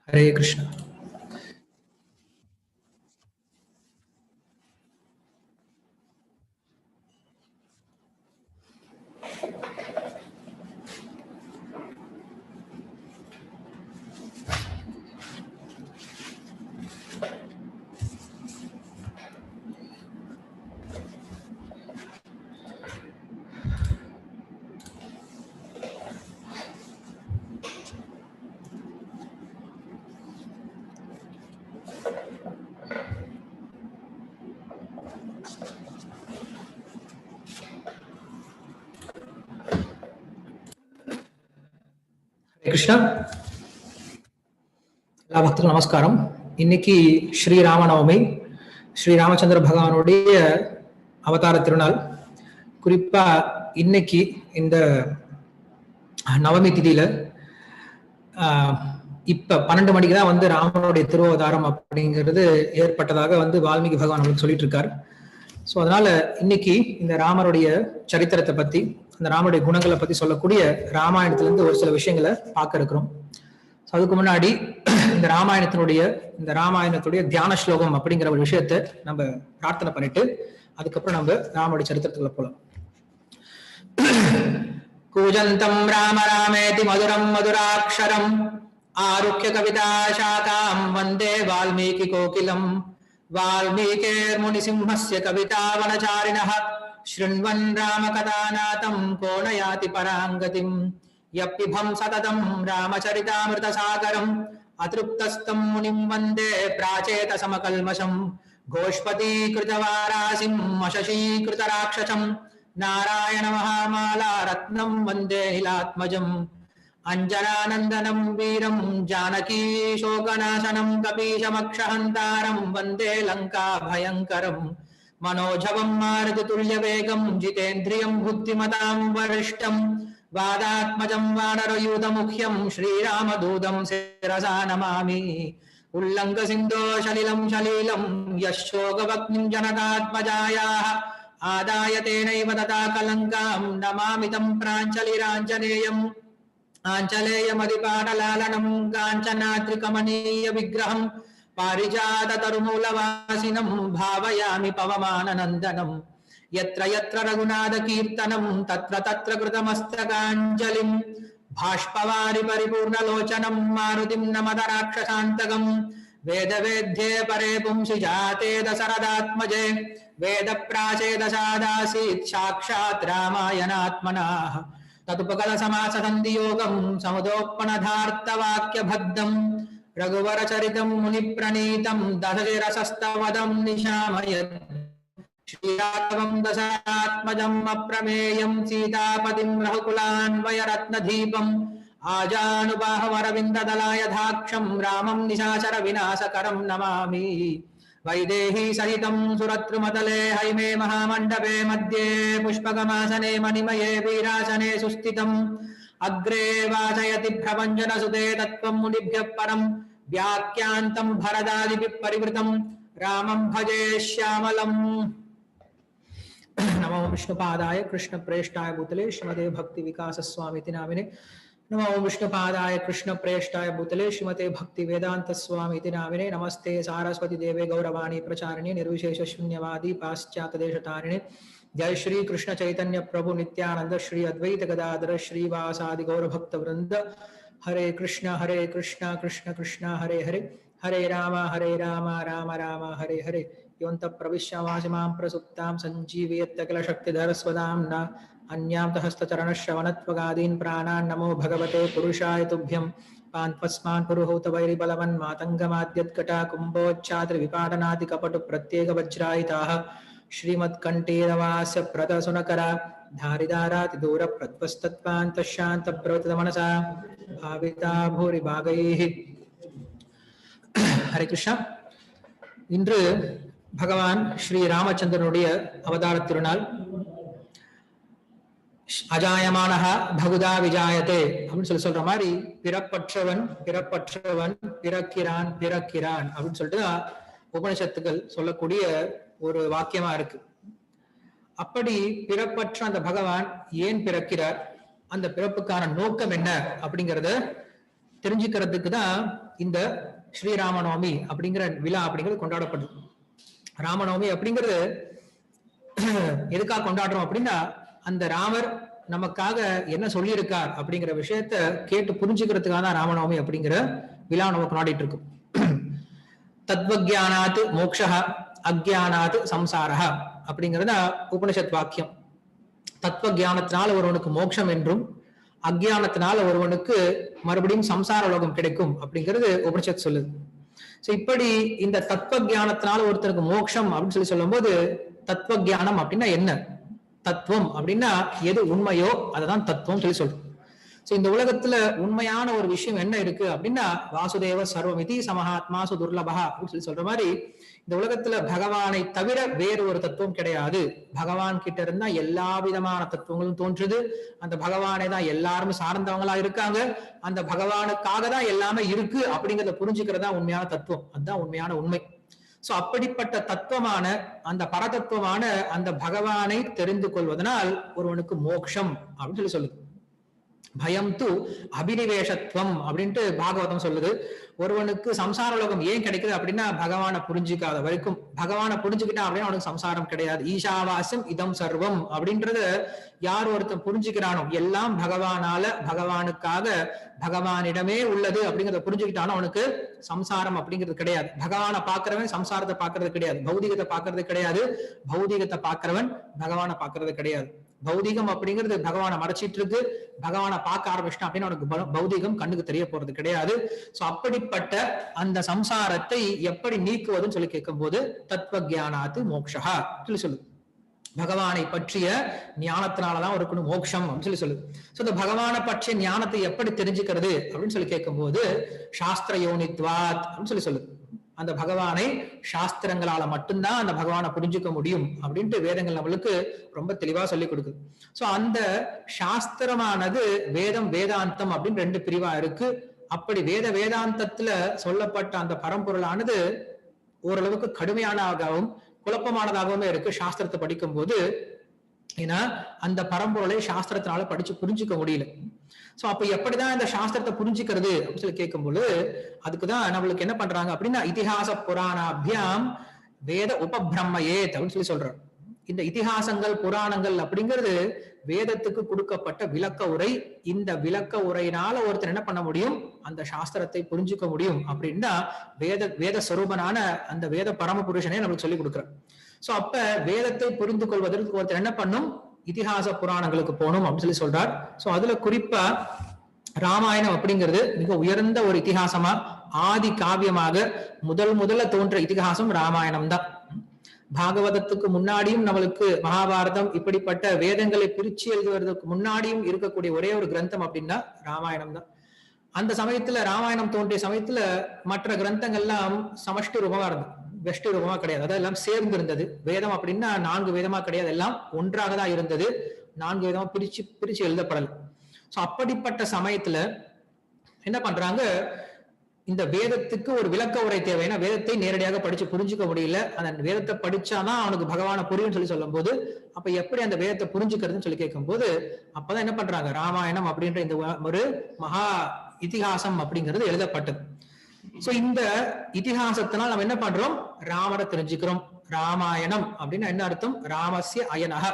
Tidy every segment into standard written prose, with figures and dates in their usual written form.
Hare Krishna. Krishna, எல்லா பக்தர்களும் நமஸ்காரம். இன்னைக்கு ஸ்ரீராமநவமி, ஸ்ரீராமச்சந்திர பகவானுடைய அவதார திருநாள். குறிப்பா இன்னைக்கு இந்த நவமி திதியில இப்ப 12 மணிக்கு தான் ராமனுடைய திருவதாரம் அப்படிங்கிறது ஏற்பட்டதாக வால்மீகி பகவான் அவங்களுக்கு சொல்லிட்டு இருக்காரு. ஸோ அதனால இன்னைக்கு இந்த ராமருடைய சரித்திரத்தை பத்தி, அந்த ராமருடைய குணங்களை பத்தி சொல்லக்கூடிய ராமாயணத்துல இருந்து ஒரு சில விஷயங்களை பார்க்க இருக்கிறோம். அதுக்கு முன்னாடி இந்த ராமாயணத்துடைய தியான ஸ்லோகம் அப்படிங்கிற ஒரு விஷயத்த நம்ம பிரார்த்தனை பண்ணிட்டு அதுக்கப்புறம் நம்ம ராமருடைய சரித்திரத்துக்குள்ள போலாம். கூஜந்தம் ராம ராமேதி மதுரம் மதுராட்சரம் ஆருக்ய கவிதா சாகாம் வந்தே வால்மீகி கோகிலம் வால்மீகேர்முனிசிம்ஹஸ்ய கவிதாவனசாரிணः ஸ்ருண்வன் ராமகதாநாதம் கோ ந யாதி பராங்கதிம் யப்பிபம் சததம் ராமச்சரிதாமிருதசாகரம் அதிருப்தஸ்தம் முனிம் வந்தே பிராச்சேதசமகல்மஷம் கோஷ்பதீகிருதவாராசிம் அசசீகிருதராட்சசம் நாராயண மகாமாலா ரத்னம் வந்தே நிலாத்மஜம் அஞ்சனானந்தனம் வீரம் ஜானகீ சோகநாசனம் கபீஷமக்ஷஹந்தாரம் வந்தே லங்கா பயங்கரம் मनोजवं मारुति तुल्यवेगं जितेन्द्रियं बुद्धिमतां वरिष्ठं वादात्मजं वानरयूथमुख्यं श्रीरामदूतं शिरसा नमामि उल्लङ्घ सिन्धो सलिलं सलीलं यशोगवग्निं जनकात्मजायाः आदाय तेनैव तथा कलङ्कां नमामि तं प्राञ्जलिराञ्जनेयम् आञ्जलेयमधिपाटलालनं काञ्चनाद्रिकमनीय विग्रहं पारिजाततरुमूलवासिनं भावयामि पवमाननन्दनं यत्र यत्र रघुनाथ कीर्तनं तत्र तत्र कृतमस्तकाञ्जलिं भाष्पवारि परिपूर्णलोचनं मारुतिं नमत राक्षसान्तकं वेदवेद्ये परे पुंसि जाते दशरथात्मजे वेदप्राचेदशादासीत् साक्षात् रामायणात्मनः तदुपगलसमाससन्धियोगं समुदोत्पन्नधार्थवाक्यबद्धं रघुवरचरितं मुनिप्रणीतं दशशिरसस्तवदं निशामयत् श्रीराघवं दशरथात्मजम् अप्रमेयं सीतापतिं रघुकुलान्वयरत्नदीपम् आजानुबाहवरविन्ददलायधाक्षं रामं निशाचर विनाशकरं नमामि वैदेही सहितं सुरत्रुमतले हैमे महामण्डपे मध्ये पुष्पकमासने मणिमये वीरासने सुस्थितम् அக்ரே வாசயதி பிரபஞ்சன சுதே தத்வம் முனிभ्यः பரம் வியாக்கியாந்தம் பரதாதிபிः பரிவிருதம் ராமம் பஜே ஷ்யாமலம். नमो विष्णुपादाय कृष्ण प्रेष्ठाय भूतले श्रीमते भक्ति विकास स्वामी नामिने. नमो विष्णुपादाय कृष्ण प्रेष्ठाय भूतले श्रीमते भक्ति वेदांत स्वामी नामिने. नमस्ते सारस्वती देवे गौरवाणी प्रचारिणे निर्विशेष शून्यवादी पाश्चात्य देशतारिणे. जय श्री कृष्ण चैतन्य प्रभु नित्यानंद श्री अद्वैत गदाधर श्रीवासादि गौर भक्त वृंद. हरे कृष्ण कृष्ण कृष्ण हरे हरे, हरे राम राम राम हरे हरे. योऽन्तः प्रविश्य वाचमां प्रसुप्तां सञ्जीवयत्यखिलशक्तिधरस्वदाम्ना अन्यां हस्तचरणश्रवणत्वगादीन् प्राणान् नमो भगवते पुरुषाय तुभ्यं. पान्पस्मान् पुरुहूत वैरिबलवन् मातङ्गमाद्यत्कटा कुम्भोच्चाद्रिविपाटनादि कपटु प्रत्येक वज्रायिताः श्रीमत्कण्ठेरवास्य प्रतसुनकरा धारिदारातिदूर प्रत्वस्तत्पान्तशान्तप्रवृतमनसा भाविता भूरि भागैः. हरे कृष्ण. இன்று பகவான் ஸ்ரீ ராமச்சந்திரனுடைய அவதார திருநாள். அஜாயமானஹா பகுதா விஜாயத்தே அப்படின்னு சொல்ற மாதிரி பிறப்பற்றவன் பிறக்கிறான் அப்படின்னு சொல்லிட்டு உபனிஷத்துக்கள் சொல்லக்கூடிய ஒரு வாக்கியமா இருக்கு. அப்படி பிறப்பற்ற அந்த பகவான் ஏன் பிறக்கிறார், அந்த பிறப்புக்கான நோக்கம் என்ன அப்படிங்கறத தெரிஞ்சுக்கிறதுக்கு தான் இந்த ஸ்ரீராமநவமி அப்படிங்கிற விழா அப்படிங்கிறது கொண்டாடப்படுது. ராமநவமி அப்படிங்கிறது எதுக்காக கொண்டாடுறோம் அப்படின்னா, அந்த ராமர் நமக்காக என்ன சொல்லியிருக்கார் அப்படிங்கிற விஷயத்த கேட்டு புரிஞ்சுக்கிறதுக்காக தான் ராமநவமி அப்படிங்கிற விழா நம்ம கொண்டாடிட்டு இருக்கும். தத்வஜானாத் மோக்ஷஹ அக்ஞானாத் சம்சாரஹ அப்படிங்கிறத உபனிஷத் வாக்கியம். தத்துவ ஜானத்தினால ஒருவனுக்கு மோட்சம் என்றும் அக்ஞானத்தினால ஒருவனுக்கு மறுபடியும் சம்சார லோகம் கிடைக்கும் அப்படிங்கிறது உபனிஷத் சொல்லுது. சோ இப்படி இந்த தத்துவ ஜானத்தினால ஒருத்தருக்கு மோட்சம் அப்படின்னு சொல்லும் போது, தத்துவ ஜானம் அப்படின்னா என்ன, தத்துவம் அப்படின்னா எது உண்மையோ அததான் தத்துவம் சொல்றோம். சோ இந்த உலகத்துல உண்மையான ஒரு விஷயம் என்ன இருக்கு அப்படின்னா, வாசுதேவ சர்வமிதி சமஹாத்மாசு துர்லபஹா அப்படின்னு சொல்ற மாதிரி இந்த உலகத்துல பகவானை தவிர வேறு ஒரு தத்துவம் கிடையாது. பகவான் கிட்ட இருந்தா எல்லா விதமான தத்துவங்களும் தோன்றுது. அந்த பகவானை தான் எல்லாரும் சார்ந்தவங்களா இருக்காங்க. அந்த பகவானுக்காக தான் எல்லாமே இருக்கு அப்படிங்கிறத புரிஞ்சுக்கிறதா உண்மையான தத்துவம். அதுதான் உண்மையான உண்மை. சோ அப்படிப்பட்ட தத்துவமான அந்த பரதத்துவமான அந்த பகவானை தெரிந்து கொள்வதனால் ஒருவனுக்கு மோக்ஷம் அப்படின்னு சொல்லுது. பயம் து அபினிவேஷத்துவம் அப்படின்ட்டு பாகவதம் சொல்லுது. ஒருவனுக்கு சம்சார லோகம் ஏன் கிடைக்குது அப்படின்னா, பகவானை புரிஞ்சுக்காத வரைக்கும். பகவானை புரிஞ்சுக்கிட்டான் அப்படின்னா அவனுக்கு சம்சாரம் கிடையாது. ஈஷாவாசம் இதம் சர்வம் அப்படின்றத யார் ஒருத்தன் புரிஞ்சுக்கிறானோ, எல்லாம் பகவானால பகவானுக்காக பகவானிடமே உள்ளது அப்படிங்கிறத புரிஞ்சுக்கிட்டானோ அவனுக்கு சம்சாரம் அப்படிங்கிறது கிடையாது. பகவானை பாக்குறவன் சம்சாரத்தை பாக்குறது கிடையாது, பௌதிகத்தை பாக்குறது கிடையாது. பௌதிகத்தை பாக்குறவன் பகவானை பாக்குறது கிடையாது. பௌதிகம் அப்படிங்கிறது பகவானை மறைச்சிட்டு இருக்கு. பகவானை பார்க்க ஆரம்பிச்சிட்டான் அப்படின்னா அவனுக்கு பௌதிகம் கண்ணுக்கு தெரிய போறது கிடையாது. சோ அப்படிப்பட்ட அந்த சம்சாரத்தை எப்படி நீக்குவதுன்னு சொல்லி கேட்கும் போது, தத்துவ ஜானாத்து மோக்ஷா சொல்லி சொல்லுது. பகவானை பற்றிய ஞானத்தினாலதான் ஒரு மோட்சம் அப்படின்னு சொல்லுது. சோ இந்த பகவானை பற்றிய ஞானத்தை எப்படி தெரிஞ்சுக்கிறது அப்படின்னு சொல்லி கேட்கும் போது, சாஸ்திர யோனித்வாத் அப்படின்னு சொல்லுது. அந்த பகவானை சாஸ்திரங்களால மட்டும்தான் அந்த பகவானை புரிஞ்சுக்க முடியும் அப்படின்ட்டு வேதங்கள் நம்மளுக்கு ரொம்ப தெளிவா சொல்லி கொடுக்குது. சோ அந்த சாஸ்திரமானது வேதம் வேதாந்தம் அப்படின்னு ரெண்டு பிரிவா இருக்கு. அப்படி வேதாந்தத்துல சொல்லப்பட்ட அந்த பரம்பொருளானது ஓரளவுக்கு கடுமையானதாகவும் குழப்பமானதாகவுமே இருக்கு சாஸ்திரத்தை படிக்கும் போது. ஏன்னா அந்த பரம்பொருளை சாஸ்திரத்தினால படிச்சு புரிஞ்சுக்க முடியல. சோ அப்ப எப்படிதான் இந்த சாஸ்திரத்தை புரிஞ்சுக்கிறது அப்படின்னு சொல்லி கேட்கும்போது, அதுக்குதான் நம்மளுக்கு என்ன பண்றாங்க அப்படின்னா, இதிகாச புராணாபியாம் வேத உபபிரம்மயேத் அப்படின்னு சொல்லி சொல்றாங்க. இந்த இதிகாசங்கள் புராணங்கள் அப்படிங்கிறது வேதத்துக்கு கொடுக்கப்பட்ட விளக்க உரை. இந்த விளக்க உரையினால ஒருத்தர் என்ன பண்ண முடியும், அந்த சாஸ்திரத்தை புரிஞ்சுக்க முடியும் அப்படின்னா வேத ஸ்வரூபனான அந்த வேத பரம புருஷனே நம்மளுக்கு சொல்லி கொடுக்குறார். சோ அப்ப வேதத்தை புரிந்து கொள்வதற்கு ஒருத்தர் என்ன பண்ணும், இதிகாச புராணங்களுக்கு போகணும் அப்படின்னு சொல்லி சொல்றார். சோ அதுல குறிப்பா ராமாயணம் அப்படிங்கிறது மிக உயர்ந்த ஒரு இதிகாசமா, ஆதி காவியமாக முதல்ல தோன்ற இதிகாசம் ராமாயணம் தான். பாகவதத்துக்கு முன்னாடியும் நம்மளுக்கு மகாபாரதம் இப்படிப்பட்ட வேதங்களை பிரிச்சு எழுதுவதற்கு முன்னாடியும் இருக்கக்கூடிய ஒரே ஒரு கிரந்தம் அப்படின்னா ராமாயணம் தான். அந்த சமயத்துல ராமாயணம் தோன்றிய சமயத்துல மற்ற கிரந்தங்கள்லாம் சமஷ்டி ரூபமா இருந்தது, வெஷ்டி ரூபமா கிடையாது. அதெல்லாம் சேர்ந்து இருந்தது. வேதம் அப்படின்னா 4 வேதமா கிடையாது, எல்லாம் ஒன்றாக தான் இருந்தது. 4 வேதமா பிரிச்சு எழுதப்படல. சோ அப்படிப்பட்ட சமயத்துல என்ன பண்றாங்க, இந்த வேதத்துக்கு ஒரு விளக்க உரை தேவை. ஏன்னா வேதத்தை நேரடியாக படிச்சு புரிஞ்சுக்க முடியல. அந்த வேதத்தை படிச்சாதான் அவனுக்கு பகவான புரியும் சொல்லும் போது, அப்ப எப்படி அந்த வேதத்தை புரிஞ்சுக்கிறதுன்னு சொல்லி கேட்கும் போது, அப்பதான் என்ன பண்றாங்க, ராமாயணம் அப்படின்ற இந்த ஒரு மகா இதிகாசம் அப்படிங்கிறது எழுதப்பட்டது. சோ இந்த இதிகாசத்தினால் நம்ம என்ன பண்றோம், ராமரை தெரிஞ்சுக்கிறோம். ராமாயணம் அப்படின்னா என்ன அர்த்தம், ராமஸ்ய அயனக,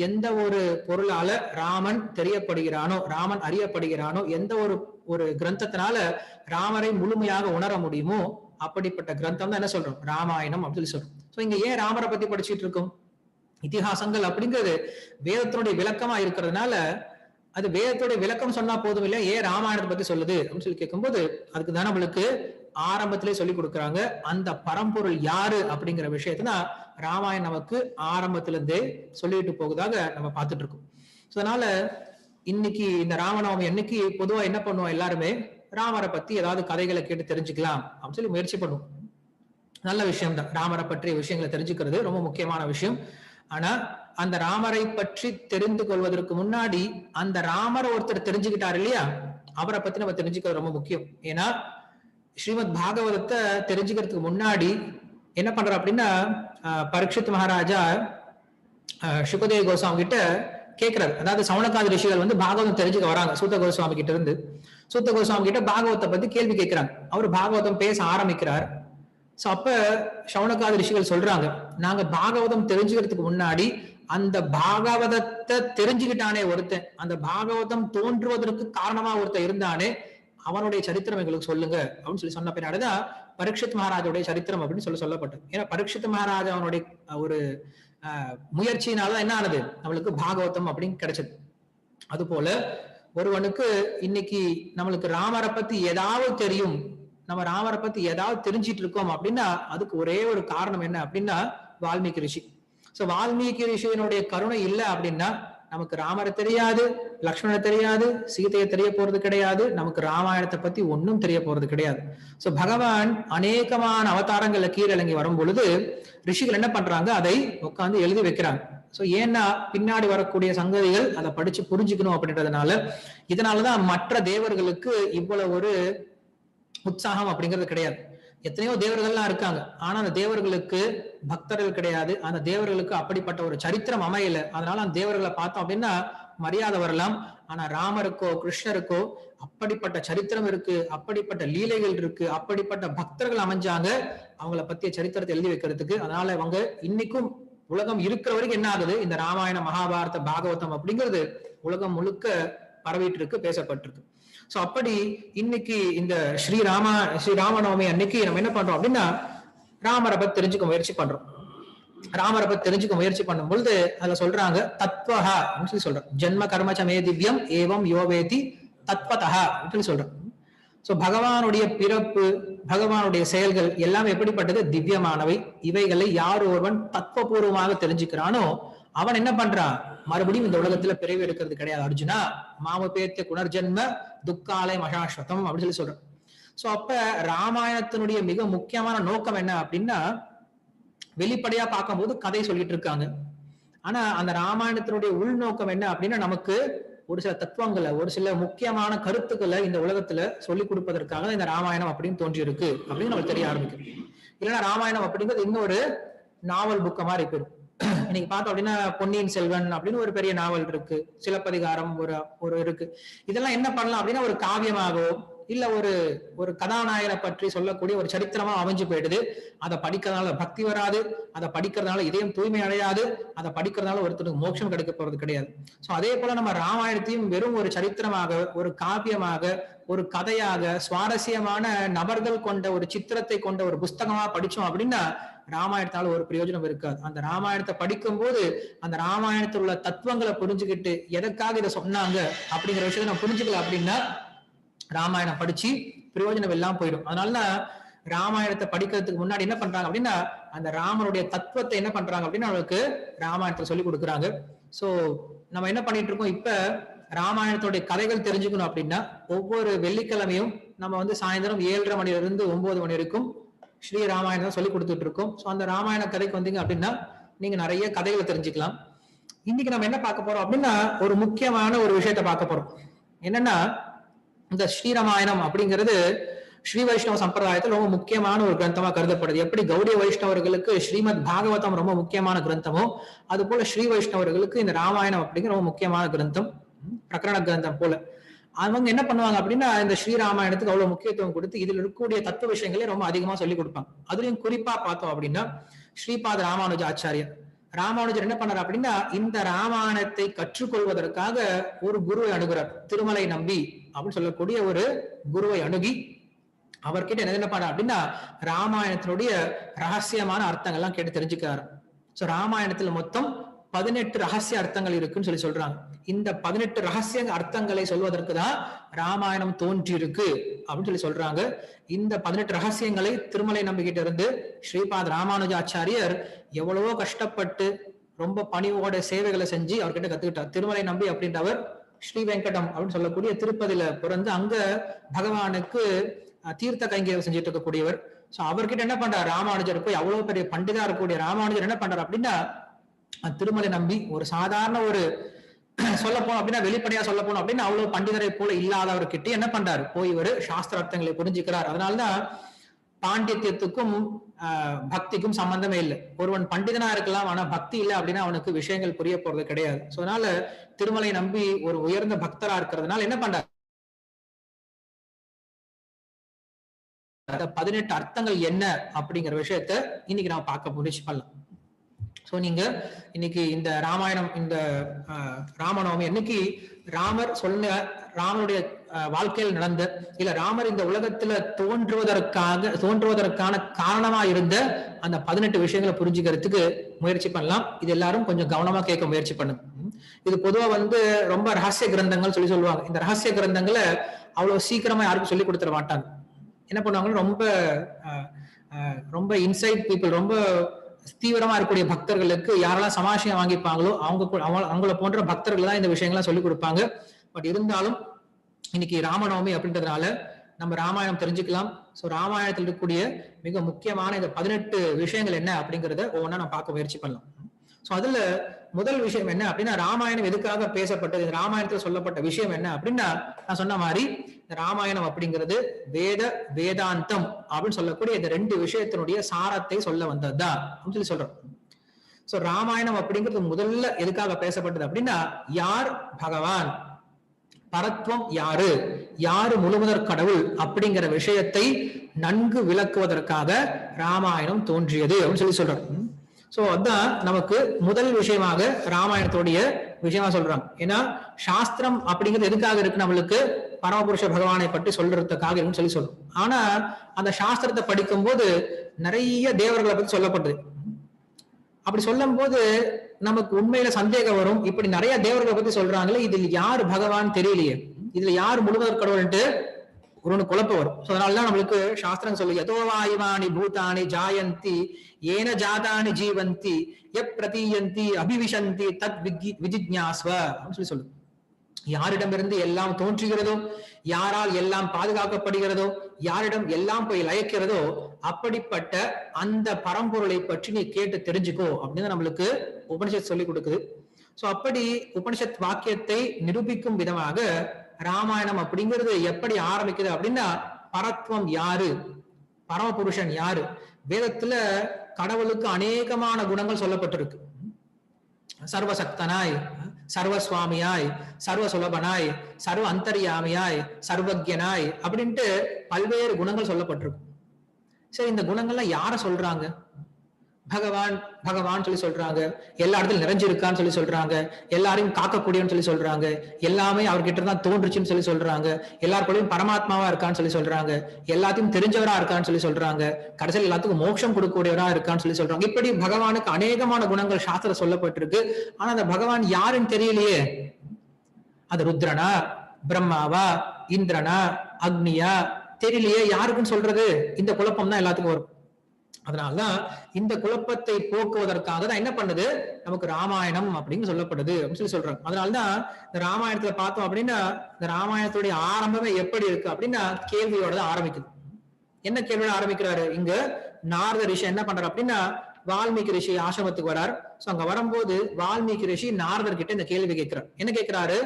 எந்த ஒரு பொருளால ராமன் தெரியப்படுகிறானோ, ராமன் அறியப்படுகிறானோ, எந்த ஒரு கிரந்தத்தினால ராமரை முழுமையாக உணர முடியுமோ அப்படிப்பட்ட கிரந்தம் தான் என்ன சொல்றோம், ராமாயணம் அப்படின்னு சொல்றோம். சோ இங்க ஏன் ராமரை பத்தி படிச்சுட்டு இருக்கோம், இதிகாசங்கள் அப்படிங்கிறது வேதத்தினுடைய விளக்கமா இருக்கிறதுனால, அது வேதத்துடைய விளக்கம் சொன்னா போதும் இல்ல, ஏன் ராமாயணத்தை பத்தி சொல்லுது அப்படின்னு சொல்லி கேட்கும்போது, அதுக்கு தான் நம்மளுக்கு ஆரம்பத்திலே சொல்லி கொடுக்குறாங்க. அந்த பரம்பொருள் யாரு அப்படிங்கிற விஷயத்தான் ராமாயணம் நமக்கு ஆரம்பத்துல இருந்தே சொல்லிட்டு போகுதாக நம்ம பார்த்துட்டு இருக்கோம். அதனால இன்னைக்கு இந்த ராமநவமி அன்னைக்கு பொதுவா என்ன பண்ணுவோம், எல்லாருமே ராமரை பத்தி ஏதாவது கதைகளை கேட்டு தெரிஞ்சுக்கலாம் அப்படின்னு சொல்லி முயற்சி பண்ணுவோம். நல்ல விஷயம் தான், ராமரை பற்றிய விஷயங்களை தெரிஞ்சுக்கிறது ரொம்ப முக்கியமான விஷயம். ஆனா அந்த ராமரை பற்றி தெரிந்து கொள்வதற்கு முன்னாடி அந்த ராமரை ஒருத்தர் தெரிஞ்சுக்கிட்டாரு இல்லையா, அவரை பத்தி நம்ம தெரிஞ்சுக்கிறது ரொம்ப முக்கியம். ஏன்னா ஸ்ரீமத் பாகவதத்தை தெரிஞ்சுக்கிறதுக்கு முன்னாடி என்ன பண்ற அப்படின்னா, பரீட்சித் மகாராஜா சுகதேவ கோஸ்வாமி கிட்ட கேட்கிறாரு. அதாவது சவுனகாதி ரிஷிகள் வந்து பாகவதம் தெரிஞ்சுக்க வராங்க சூத்த கோஸ்வாமி கிட்ட இருந்து. சூத்த கோஸ்வாமி கிட்ட பாகவத்தை பத்தி கேள்வி கேட்கிறாங்க. அவரு பாகவதம் பேச ஆரம்பிக்கிறார். சோ அப்ப சவுனகாதி ரிஷிகள் சொல்றாங்க, நாங்க பாகவதம் தெரிஞ்சுக்கிறதுக்கு முன்னாடி அந்த பாகவதத்தை தெரிஞ்சுக்கிட்டானே ஒருத்தன், அந்த பாகவதம் தோன்றுவதற்கு காரணமா ஒருத்தன் இருந்தானே, அவனுடைய சரித்திரம் எங்களுக்கு சொல்லுங்க அப்படின்னு சொல்லி சொன்ன பின்னாடிதான் பரீட்சித் மகாராஜாவுடைய சரித்திரம் அப்படின்னு சொல்லப்பட்டது. ஏன்னா பரீட்சித் மகாராஜா அவனுடைய ஒரு முயற்சியினாலதான் என்ன ஆனது, நம்மளுக்கு பாகவதம் அப்படின்னு கிடைச்சது. அது போல ஒருவனுக்கு இன்னைக்கு நம்மளுக்கு ராமரை பத்தி ஏதாவது தெரியும், நம்ம ராமரை பத்தி ஏதாவது தெரிஞ்சிட்டு இருக்கோம் அப்படின்னா அதுக்கு ஒரே ஒரு காரணம் என்ன அப்படின்னா வால்மீகி ரிஷி. சோ வால்மீகி ரிஷியினுடைய கருணை இல்லை அப்படின்னா நமக்கு ராமரை தெரியாது, லக்ஷ்மணரை தெரியாது, சீதையை தெரிய போறது கிடையாது, நமக்கு ராமாயணத்தை பத்தி ஒன்னும் தெரிய போறது கிடையாது. சோ பகவான் அநேகமான அவதாரங்கள்ல கீழிறங்கி வரும் பொழுது ரிஷிகள் என்ன பண்றாங்க, அதை உட்காந்து எழுதி வைக்கிறாங்க. சோ ஏன்னா பின்னாடி வரக்கூடிய சங்கதிகள் அதை படிச்சு புரிஞ்சுக்கணும் அப்படின்றதுனால. இதனாலதான் மற்ற தேவர்களுக்கு இவ்வளவு ஒரு உற்சாகம் அப்படிங்கிறது கிடையாது. எத்தனையோ தேவர்கள்லாம் இருக்காங்க, ஆனா அந்த தேவர்களுக்கு பக்தர்கள் கிடையாது, அந்த தேவர்களுக்கு அப்படிப்பட்ட ஒரு சரித்திரம் அமையல. அதனால அந்த தேவர்களை பார்த்தோம் அப்படின்னா மரியாதை வரலாம். ஆனா ராமருக்கோ கிருஷ்ணருக்கோ அப்படிப்பட்ட சரித்திரம் இருக்கு, அப்படிப்பட்ட லீலைகள் இருக்கு, அப்படிப்பட்ட பக்தர்கள் அமைஞ்சாங்க அவங்கள பத்திய சரித்திரத்தை எழுதி வைக்கிறதுக்கு. அதனால அவங்க இன்னைக்கும் உலகம் இருக்கிற வரைக்கும் என்ன ஆகுது, இந்த ராமாயண மகாபாரத பாகவதம் அப்படிங்கிறது உலகம் முழுக்க பரவிட்டு இருக்கு, பேசப்பட்டிருக்கு. சோ அப்படி இன்னைக்கு இந்த ஸ்ரீராமநவமி அன்னைக்கு நம்ம என்ன பண்றோம் அப்படின்னா ராமரை பத்தி தெரிஞ்சுக்க முயற்சி பண்றோம். ராமரை பத்தி தெரிஞ்சுக்க முயற்சி பண்ணும் பொழுது அதுல சொல்றாங்க தத்வஹ அப்படின்னு சொல்லி சொல்றோம். ஜென்ம கர்மச்சமே திவ்யம் ஏவம் யோவேதி தத்வதஹ அப்படின்னு சொல்றோம். சோ பகவானுடைய பிறப்பு, பகவானுடைய செயல்கள் எல்லாமே எப்படிப்பட்டது, திவ்யமானவை. இவைகளை யார் ஒருவன் தத்துவபூர்வமாக தெரிஞ்சுக்கிறானோ அவன் என்ன பண்றான், மறுபடியும் இந்த உலகத்துல பிறவி எடுக்கிறது கிடையாது. அர்ஜுனா மாமபேத்திய புனர்ஜென்ம துக்காலயம் அசாஸ்வதம் அப்படின்னு சொல்லி சொல்றான். சோ அப்ப ராமாயணத்தினுடைய மிக முக்கியமான நோக்கம் என்ன அப்படின்னா, வெளிப்படையா பார்க்கும்போது கதை சொல்லிட்டு இருக்காங்க, ஆனா அந்த ராமாயணத்தினுடைய உள்நோக்கம் என்ன அப்படின்னா நமக்கு ஒரு சில தத்துவங்களை, ஒரு சில முக்கியமான கருத்துக்களை இந்த உலகத்துல சொல்லி கொடுப்பதற்காக இந்த ராமாயணம் அப்படின்னு தோன்றி இருக்கு அப்படின்னு நமக்கு தெரிய ஆரம்பிக்கும். இல்லைன்னா ராமாயணம் அப்படிங்கிறது இன்னொரு நாவல் புக்க மாதிரி போயிடும். இன்னைக்கு பார்த்தோம் அப்படின்னா பொன்னியின் செல்வன் அப்படின்னு ஒரு பெரிய நாவல் இருக்கு, சிலப்பதிகாரம் ஒரு இருக்கு. இதெல்லாம் என்ன பண்ணலாம் அப்படின்னா ஒரு காவியமாகவோ இல்ல ஒரு கதாநாயகனை பற்றி சொல்லக்கூடிய ஒரு சரித்திரமா அமைஞ்சு போயிடுது. அதை படிக்கிறதுனால பக்தி வராது, அதை படிக்கிறதுனால இதயம் தூய்மை அடையாது, அதை படிக்கிறதுனால ஒருத்தருக்கு மோட்சம் கிடைக்க போறது கிடையாது. சோ அதே போல நம்ம ராமாயணத்தையும் வெறும் ஒரு சரித்திரமாக, ஒரு காவியமாக, ஒரு கதையாக, சுவாரஸ்யமான நபர்கள் கொண்ட ஒரு சித்திரத்தை கொண்ட ஒரு புஸ்தகமா படிச்சோம் அப்படின்னா ராமாயணத்தால ஒரு பிரயோஜனம் இருக்காது. அந்த ராமாயணத்தை படிக்கும் போது அந்த ராமாயணத்தில் உள்ள தத்துவங்களை புரிஞ்சுக்கிட்டு எதற்காக இதை சொன்னாங்க அப்படிங்கிற விஷயத்த நம்ம புரிஞ்சுக்கல அப்படின்னா ராமாயணம் படிச்சு பிரயோஜனம் எல்லாம் போயிடும். அதனாலதான் ராமாயணத்தை படிக்கிறதுக்கு முன்னாடி என்ன பண்றாங்க அப்படின்னா அந்த ராமனுடைய தத்துவத்தை என்ன பண்றாங்க அப்படின்னா அவங்களுக்கு ராமாயணத்தை சொல்லி கொடுக்குறாங்க. சோ நம்ம என்ன பண்ணிட்டு இருக்கோம், இப்ப ராமாயணத்துடைய கதைகள் தெரிஞ்சுக்கணும் அப்படின்னா ஒவ்வொரு வெள்ளிக்கிழமையும் நம்ம சாயந்தரம் 7:30 மணில இருந்து 9 மணி வரைக்கும் ஸ்ரீ ராமாயணம் சொல்லி கொடுத்துட்டு இருக்கோம். சோ அந்த ராமாயண கதைக்கு வந்தீங்க அப்படின்னா நீங்க நிறைய கதைகளை தெரிஞ்சுக்கலாம். இன்னைக்கு நம்ம என்ன பார்க்க போறோம் அப்படின்னா ஒரு முக்கியமான ஒரு விஷயத்த பார்க்க போறோம். என்னன்னா இந்த ஸ்ரீராமாயணம் அப்படிங்கிறது ஸ்ரீ வைஷ்ணவ சம்பிரதாயத்தில் ரொம்ப முக்கியமான ஒரு கிரந்தமா கருதப்படுது. எப்படி கௌடிய வைஷ்ணவர்களுக்கு ஸ்ரீமத் பாகவதம் ரொம்ப முக்கியமான கிரந்தமோ அது போல ஸ்ரீ வைஷ்ணவர்களுக்கு இந்த ராமாயணம் அப்படிங்கிற ரொம்ப முக்கியமான கிரந்தம், பிரகரண கிரந்தம் போல. அவங்க என்ன பண்ணுவாங்க அப்படின்னா இந்த ஸ்ரீராமாயணத்துக்கு அவ்வளவு முக்கியத்துவம் கொடுத்து இதில் இருக்கக்கூடிய தத்துவ விஷயங்களே ரொம்ப அதிகமா சொல்லி கொடுப்பாங்க. அதுலயும் குறிப்பா பார்த்தோம் அப்படின்னா ஸ்ரீபாத ராமானுஜ ஆச்சாரியர் ராமானுஜர் என்ன பண்ணார் அப்படின்னா இந்த ராமாயணத்தை கற்றுக்கொள்வதற்காக ஒரு குருவை அணுகிறார். திருமலை நம்பி அப்படின்னு சொல்லக்கூடிய ஒரு குருவை அணுகி அவர்கிட்ட என்ன பண்ண அப்படின்னா ராமாயணத்தினுடைய ரகசியமான அர்த்தங்கள்லாம் கேட்டு தெரிஞ்சுக்கிறாரு. சோ ராமாயணத்துல மொத்தம் 18 ரகசிய அர்த்தங்கள் இருக்குன்னு சொல்லி சொல்றாங்க. இந்த 18 ரகசிய அர்த்தங்களை சொல்வதற்கு தான் ராமாயணம் தோன்றி இருக்கு அப்படின்னு சொல்லி சொல்றாங்க. இந்த 18 ரகசியங்களை திருமலை நம்பிக்கிட்ட இருந்து ஸ்ரீபாத் ராமானுஜாச்சாரியர் எவ்வளவோ கஷ்டப்பட்டு ரொம்ப பணிவோட சேவைகளை செஞ்சு அவர்கிட்ட கத்துக்கிட்டார். திருமலை நம்பி அப்படின்றவர் ஸ்ரீ வெங்கடம் அப்படின்னு சொல்லக்கூடிய திருப்பதியில பிறந்து அங்க பகவானுக்கு தீர்த்த கைங்கரியம் செஞ்சுட்டு இருக்கக்கூடியவர். சோ அவர்கிட்ட என்ன பண்றாரு ராமானுஜர் போய் அவ்வளவு பெரிய பண்டிதா இருக்கக்கூடிய ராமானுஜர் என்ன பண்றாரு அப்படின்னா திருமலை நம்பி ஒரு சாதாரண ஒரு சொல்ல போனோம் அப்படின்னா வெளிப்படையா சொல்ல போனோம் அப்படின்னா அவ்வளவு பண்டிதரை போல இல்லாதவர்கிட்ட என்ன பண்றாரு போய் ஒரு சாஸ்திர அர்த்தங்களை புரிஞ்சுக்கிறார். அதனாலதான் பாண்டித்யத்துக்கும் பக்திக்கும் சம்பந்தமே இல்லை. ஒருவன் பண்டிதனா இருக்கலாம் ஆனா பக்தி இல்லை அப்படின்னா அவனுக்கு விஷயங்கள் புரிய போறது கிடையாது. சோ அதனால திருமலை நம்பி ஒரு உயர்ந்த பக்தரா இருக்கிறதுனால என்ன பண்றாரு 18 அர்த்தங்கள் என்ன அப்படிங்கிற விஷயத்த இன்னைக்கு நான் பார்க்க முயற்சி பண்ணலாம். சோ நீங்க இன்னைக்கு இந்த ராமாயணம் இந்த ராமநவமி இன்னைக்கு ராமர் சொன்ன ராமனுடைய வாழ்க்கையில் நடந்த இல்ல ராமர் இந்த உலகத்துல தோன்றுவதற்கான காரணமா இருந்த அந்த 18 விஷயங்களை புரிஞ்சுக்கிறதுக்கு முயற்சி பண்ணலாம். இது எல்லாரும் கொஞ்சம் கவனமா கேட்க முயற்சி பண்ணுங்க. இது பொதுவா ரொம்ப ரகசிய கிரந்தங்கள் சொல்லி சொல்லுவாங்க. இந்த ரகசிய கிரந்தங்களை அவ்வளவு சீக்கிரமா யாருக்கும் சொல்லி கொடுத்துட மாட்டாங்க. என்ன பண்ணுவாங்கன்னா ரொம்ப இன்சைட் பீப்புள் ரொம்ப தீவிரமா இருக்கக்கூடிய பக்தர்களுக்கு யாரெல்லாம் சமாஷியம் வாங்கிப்பாங்களோ அவங்கள போன்ற பக்தர்கள் தான் இந்த விஷயங்கள்லாம் சொல்லி கொடுப்பாங்க. பட் இருந்தாலும் இன்னைக்கு ராமநவமி அப்படின்றதுனால நம்ம ராமாயணம் தெரிஞ்சுக்கலாம். சோ ராமாயணத்தில் இருக்கக்கூடிய மிக முக்கியமான இந்த 18 விஷயங்கள் என்ன அப்படிங்கறத ஒவ்வொன்றா நம்ம பார்க்க முயற்சி பண்ணலாம். சோ அதுல முதல் விஷயம் என்ன அப்படின்னா ராமாயணம் எதுக்காக பேசப்பட்டது, ராமாயணத்துல சொல்லப்பட்ட விஷயம் என்ன அப்படின்னா நான் சொன்ன மாதிரி இந்த ராமாயணம் அப்படிங்கிறது வேதாந்தம் அப்படின்னு சொல்லக்கூடிய இந்த 2 விஷயத்தினுடைய சாரத்தை சொல்ல வந்ததுதான் அப்படின்னு சொல்லி சொல்றோம். சோ ராமாயணம் அப்படிங்கிறது முதல்ல எதுக்காக பேசப்பட்டது அப்படின்னா யார் பகவான், பரத்வம் யாரு முழுமுதற் கடவுள் அப்படிங்கிற விஷயத்தை நன்கு விளக்குவதற்காக ராமாயணம் தோன்றியது அப்படின்னு சொல்லி சொல்றோம். சோ அதான் நமக்கு முதல் விஷயமாக ராமாயணத்துடைய விஷயமா சொல்றாங்க. ஏன்னா சாஸ்திரம் அப்படிங்கிறது எதுக்காக இருக்கு நம்மளுக்கு பரமபுருஷ பகவானை பற்றி சொல்றதுக்காக இருக்குன்னு சொல்லி சொல்றோம். ஆனா அந்த சாஸ்திரத்தை படிக்கும் போது நிறைய தேவர்களை பத்தி சொல்லப்பட்டது. அப்படி சொல்லும் போது நமக்கு உண்மையில சந்தேகம் வரும். இப்படி நிறைய தேவர்களை பத்தி சொல்றாங்களே இதில் யாரு பகவான் தெரியலையே, இதுல யாரு முழுவதற் கடவுள்ட்டு ஒரு குழப்பம் வரும். அதனாலதான் நம்மளுக்கு சாஸ்திரம் சொல்லு யதோவாயுவானி பூதானி ஜாயந்தி ஏன ஜாதானி ஜீவந்தி பிரதீயந்தி அபிவிசந்தி தத் விஜிஜ்ஞாஸ்வ அப்படின்னு சொல்லு. யாரிடமிருந்து எல்லாம் தோன்றுகிறதோ, யாரால் எல்லாம் பாதுகாக்கப்படுகிறதோ, யாரிடம் எல்லாம் போய் லயக்கிறதோ அப்படிப்பட்ட அந்த பரம்பொருளை பற்றி நீ கேட்டு தெரிஞ்சுக்கோ அப்படின்னு நம்மளுக்கு உபனிஷத் சொல்லி கொடுக்குது. சோ அப்படி உபனிஷத் வாக்கியத்தை நிரூபிக்கும் விதமாக ராமாயணம் அப்படிங்கிறது எப்படி ஆரம்பிக்குது அப்படின்னா பரத்வம் யாரு, பரமபுருஷன் யாரு. வேதத்துல கடவுளுக்கு அநேகமான குணங்கள் சொல்லப்பட்டிருக்கு. சர்வசக்தனாய், சர்வசுவாமியாய், சர்வ சுலபனாய், சர்வ அந்தர்யாமியாய், சர்வஜனாய் அப்படின்ட்டு பல்வேறு குணங்கள் சொல்லப்பட்டிருக்கு. சரி, இந்த குணங்கள்லாம் யார சொல்றாங்க? பகவான் சொல்லி சொல்றாங்க. எல்லா இடத்துல நிறைஞ்சிருக்கான்னு சொல்லி சொல்றாங்க. எல்லாரையும் காக்கக்கூடியன்னு சொல்லி சொல்றாங்க. எல்லாமே அவர்கிட்ட தான் தோன்றுச்சுன்னு சொல்லி சொல்றாங்க. எல்லாருக்குள்ளயும் பரமாத்மாவா இருக்கான்னு சொல்லி சொல்றாங்க. எல்லாத்தையும் தெரிஞ்சவரா இருக்கான்னு சொல்லி சொல்றாங்க. கடைசியில் எல்லாத்துக்கும் மோட்சம் கொடுக்கக்கூடியவரா இருக்கான்னு சொல்லி சொல்றாங்க. இப்படி பகவானுக்கு அநேகமான குணங்கள் சாஸ்திரம் சொல்லப்பட்டிருக்கு. ஆனா அந்த பகவான் யாருன்னு தெரியலையே. அது ருத்ரனா, பிரம்மாவா, இந்திரனா, அக்னியா தெரியலையே, யாருக்குன்னு சொல்றது? இந்த குழப்பம் தான் எல்லாத்துக்கும் வரும். அதனாலதான் இந்த குழப்பத்தை போக்குவதற்காக தான் என்ன பண்ணுது நமக்கு ராமாயணம் அப்படின்னு சொல்லப்படுது அப்படின்னு சொல்லி சொல்றாங்க. அதனாலதான் இந்த ராமாயணத்துல பார்த்தோம் அப்படின்னா இந்த ராமாயணத்துடைய ஆரம்பமே எப்படி இருக்கு அப்படின்னா கேள்வியோட தான் ஆரம்பிக்குது. என்ன கேள்வியோட ஆரம்பிக்கிறாரு இங்க நாரத ரிஷி என்ன பண்றாரு அப்படின்னா வால்மீகி ரிஷி ஆசிரமத்துக்கு வரார். சோ அங்க வரும்போது வால்மீகி ரிஷி நாரதர் கிட்ட இந்த கேள்வி கேட்கிறார். என்ன கேட்கிறாரு?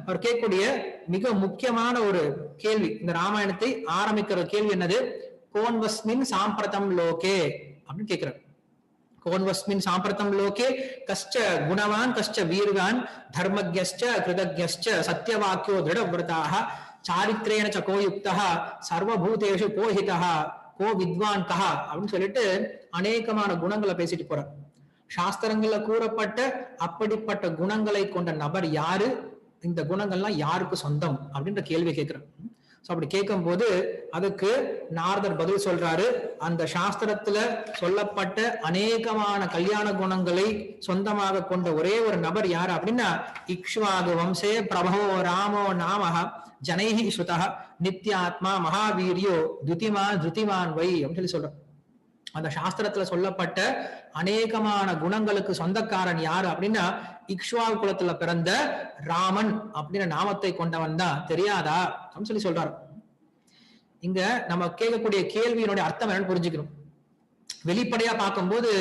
அவர் கேட்கக்கூடிய மிக முக்கியமான ஒரு கேள்வி, இந்த ராமாயணத்தை ஆரம்பிக்கிற கேள்வி என்னது? கோன்வஸ்மின் சாம்பிரதம் லோகே அப்படின்னு கேட்கிறார். கோன்வஸ்மின் சாம்பிரதம் லோகே கஷ்ட குணவான் கஷ்ட வீர்வான் தர்மஜ்ஞஸ்ச கிருதஜ்ஞஸ்ச சத்யவாக்கியோ திருடவ்ரதாக சாரித்ரேன ச கோயுக்தः சர்வபூதேஷு கோஹிதः கோ வித்வான் கஹ அப்படின்னு சொல்லிட்டு அநேகமான குணங்களை பேசிட்டு போறார். சாஸ்திரங்கள்ல கூறப்பட்ட அப்படிப்பட்ட குணங்களை கொண்ட நபர் யாரு, இந்த குணங்கள்லாம் யாருக்கு சொந்தம் அப்படின்ற கேள்வி கேட்கிறார். சோ அப்படி கேட்கும் போது அதுக்கு நாரதர் பதில் சொல்றாரு, அந்த சாஸ்திரத்துல சொல்லப்பட்ட அநேகமான கல்யாண குணங்களை சொந்தமாக கொண்ட ஒரே ஒரு நபர் யாரு அப்படின்னா இக்ஷ்வாகு வம்சே பிரபவோ ராமோ நாமஹ ஜனைஹி ஸ்ருதா நித்யாத்மா மகாவீரியோ துதிமான் வை அப்படின்னு சொல்லி சொல்றோம். அந்த சாஸ்திரத்துல சொல்லப்பட்ட அநேகமான குணங்களுக்கு சொந்தக்காரன் யாரு அப்படின்னா இக்ஷ்வாகு குலத்துல பிறந்த ராமன் அப்படின்ற நாமத்தை கொண்டவன் தான், தெரியாதா அப்படின்னு சொல்லி சொல்றாரு. இங்க நம்ம கேட்கக்கூடிய கேள்வியினுடைய அர்த்தம் என்னன்னு புரிஞ்சுக்கணும். வெளிப்படையா பார்க்கும்போது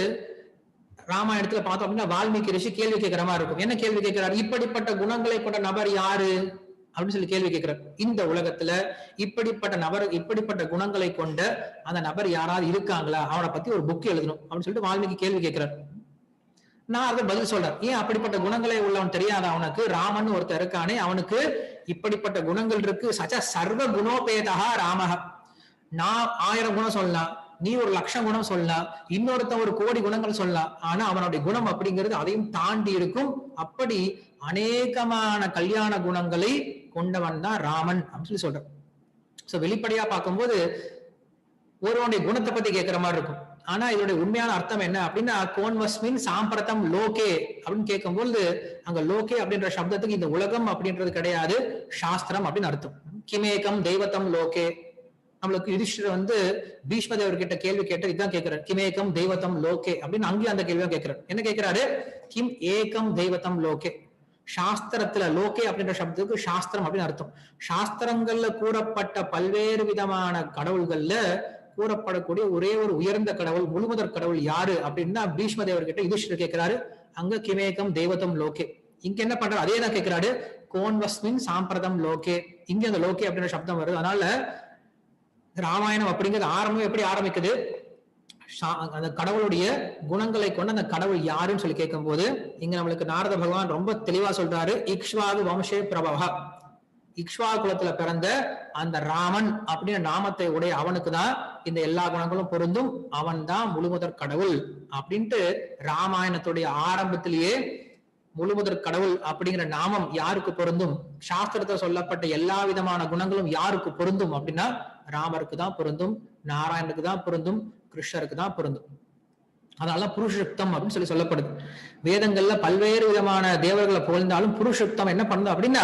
ராமாயணத்துல பார்த்தோம் அப்படின்னா வால்மீகி ரிஷி கேள்வி கேட்கிற மாதிரி இருக்கும். என்ன கேள்வி கேட்கிறார்? இப்படிப்பட்ட குணங்களை கொண்ட நபர் யாரு அப்படின்னு சொல்லி கேள்வி கேட்கிறார். இந்த உலகத்துல இப்படிப்பட்ட குணங்களை கொண்ட அந்த நபர் யாராவது இருக்காங்களா, அவனை பத்தி ஒரு புக் எழுதணும் அப்படின்னு சொல்லிட்டு வால்மீகி கேள்வி கேட்கிறார். நான் அதை பதில் சொல்றேன், ஏன் அப்படிப்பட்ட குணங்களை உள்ளவன் தெரியாத அவனுக்கு? ராமன் ஒருத்தர் இருக்கானே, அவனுக்கு இப்படிப்பட்ட குணங்கள் இருக்கு. சச்ச சர்வ குணோபேதா ராமஹ. நான் 1000 குணம் சொல்லலாம், நீ 1,00,000 குணம் சொல்லலாம், இன்னொருத்தன் 1 கோடி குணங்கள் சொல்லலாம். ஆனா அவனுடைய குணம் அப்படிங்கிறது அதையும் தாண்டி இருக்கும். அப்படி அநேகமான கல்யாண குணங்களை கொண்டவன் தான் ராமன் அப்படின்னு சொல்லி சொல்றான். சோ வெளிப்படையா பார்க்கும்போது ஒருவனுடைய குணத்தை பத்தி கேட்கிற மாதிரி இருக்கும். ஆனா இதோட உண்மையான அர்த்தம் என்ன அப்படின்னா கோன்வஸ்மின் சாம்பிரதம் லோகே அப்படின்னு கேட்கும்போது அங்க லோகே அப்படின்ற சப்தத்துக்கு இந்த உலகம் அப்படின்றது கிடையாது, சாஸ்திரம் அப்படின்னு அர்த்தம். கிமேகம் தெய்வத்தம் லோகே. நம்மளுக்கு யுதிஷ்டர் பீஷ்ம தேவர்கிட்ட கேள்வி கேட்டு இதுதான் கேட்கிறார், கிமேகம் தெய்வத்தம் லோகே அப்படின்னு அங்கேயும் அந்த கேள்வியா கேட்கிறார். என்ன கேட்கிறாரு? கிம் ஏகம் தெய்வத்தம் லோகே. சாஸ்திரத்துல லோகே அப்படின்ற சப்தத்துக்கு சாஸ்திரம் அப்படின்னு அர்த்தம். சாஸ்திரங்கள்ல கூறப்பட்ட பல்வேறு விதமான கடவுள்கள்ல கூறப்படக்கூடிய ஒரே ஒரு உயர்ந்த கடவுள், முழுமுதற் கடவுள் யாரு அப்படின்னா பீஷ்ம தேவர்கிட்ட யுதிஷ்டர் கேட்கிறாரு. அங்க கிமேகம் தெய்வத்தம் லோகே. இங்க என்ன பண்றாரு? அதே தான் கேட்கிறாரு, கோன்வஸ்மின் சாம்பிரதம் லோகே. இங்க அந்த லோகே அப்படின்ற சப்தம் வருது. அதனால ராமாயணம் அப்படிங்கிறது ஆரம்பம் எப்படி ஆரம்பிக்குது? அந்த கடவுளுடைய குணங்களை கொண்டு அந்த கடவுள் யாருன்னு சொல்லி கேட்கும் போது இங்க நம்மளுக்கு நாரத பகவான் ரொம்ப தெளிவா சொல்றாரு, இக்ஷ்வாகு வம்சே பிரபவா. இக்ஷ்வாகு குலத்துல பிறந்த அந்த ராமன் அப்படின்னு நாமத்தை உடைய அவனுக்கு தான் இந்த எல்லா குணங்களும் பொருந்தும், அவன் தான் முழுமுதற் கடவுள் அப்படின்ட்டு ராமாயணத்துடைய ஆரம்பத்திலேயே முழுமுதற் கடவுள் அப்படிங்கிற நாமம் யாருக்கு பொருந்தும், சாஸ்திரத்தில் சொல்லப்பட்ட எல்லா விதமான குணங்களும் யாருக்கு பொருந்தும் அப்படின்னா ராமருக்கு தான் பொருந்தும், நாராயணனுக்கு தான் பொருந்தும், கிருஷ்ணருக்கு தான் பொருந்தும். அதனால புருஷயுக்தம் அப்படின்னு சொல்லி சொல்லப்படுது. வேதங்கள்ல பல்வேறு விதமான தேவர்களை புகழ்ந்தாலும் புருஷயுக்தம் என்ன பண்ணுது அப்படின்னா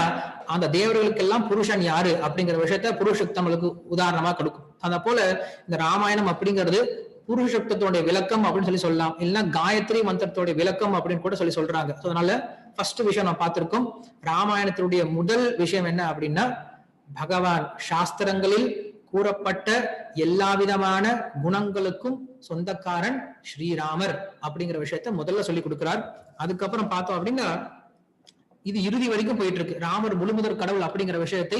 அந்த தேவர்களுக்கு எல்லாம் புருஷன் யாரு அப்படிங்கிற விஷயத்த புருஷயுக்தங்களுக்கு உதாரணமா கொடுக்கும். அத போல இந்த ராமாயணம் அப்படிங்கிறது புருஷயுக்தத்தோட விளக்கம் அப்படின்னு சொல்லி சொல்லலாம், இல்லைன்னா காயத்ரி மந்திரத்தோட விளக்கம் அப்படின்னு கூட சொல்லி சொல்றாங்க. அதனால ஃபர்ஸ்ட் விஷயம் நான் பார்த்திருக்கோம், ராமாயணத்தினுடைய முதல் விஷயம் என்ன அப்படின்னா பகவான் சாஸ்திரங்களில் கூறப்பட்ட எல்லா விதமான குணங்களுக்கும் சொந்தக்காரன் ஸ்ரீராமர் அப்படிங்கிற விஷயத்த முதல்ல சொல்லி கொடுக்கிறார். அதுக்கப்புறம் பார்த்தோம் அப்படின்னா இது இறுதி வரைக்கும் போயிட்டு இருக்கு. ராமர் முழுமுதற் கடவுள் அப்படிங்கிற விஷயத்தை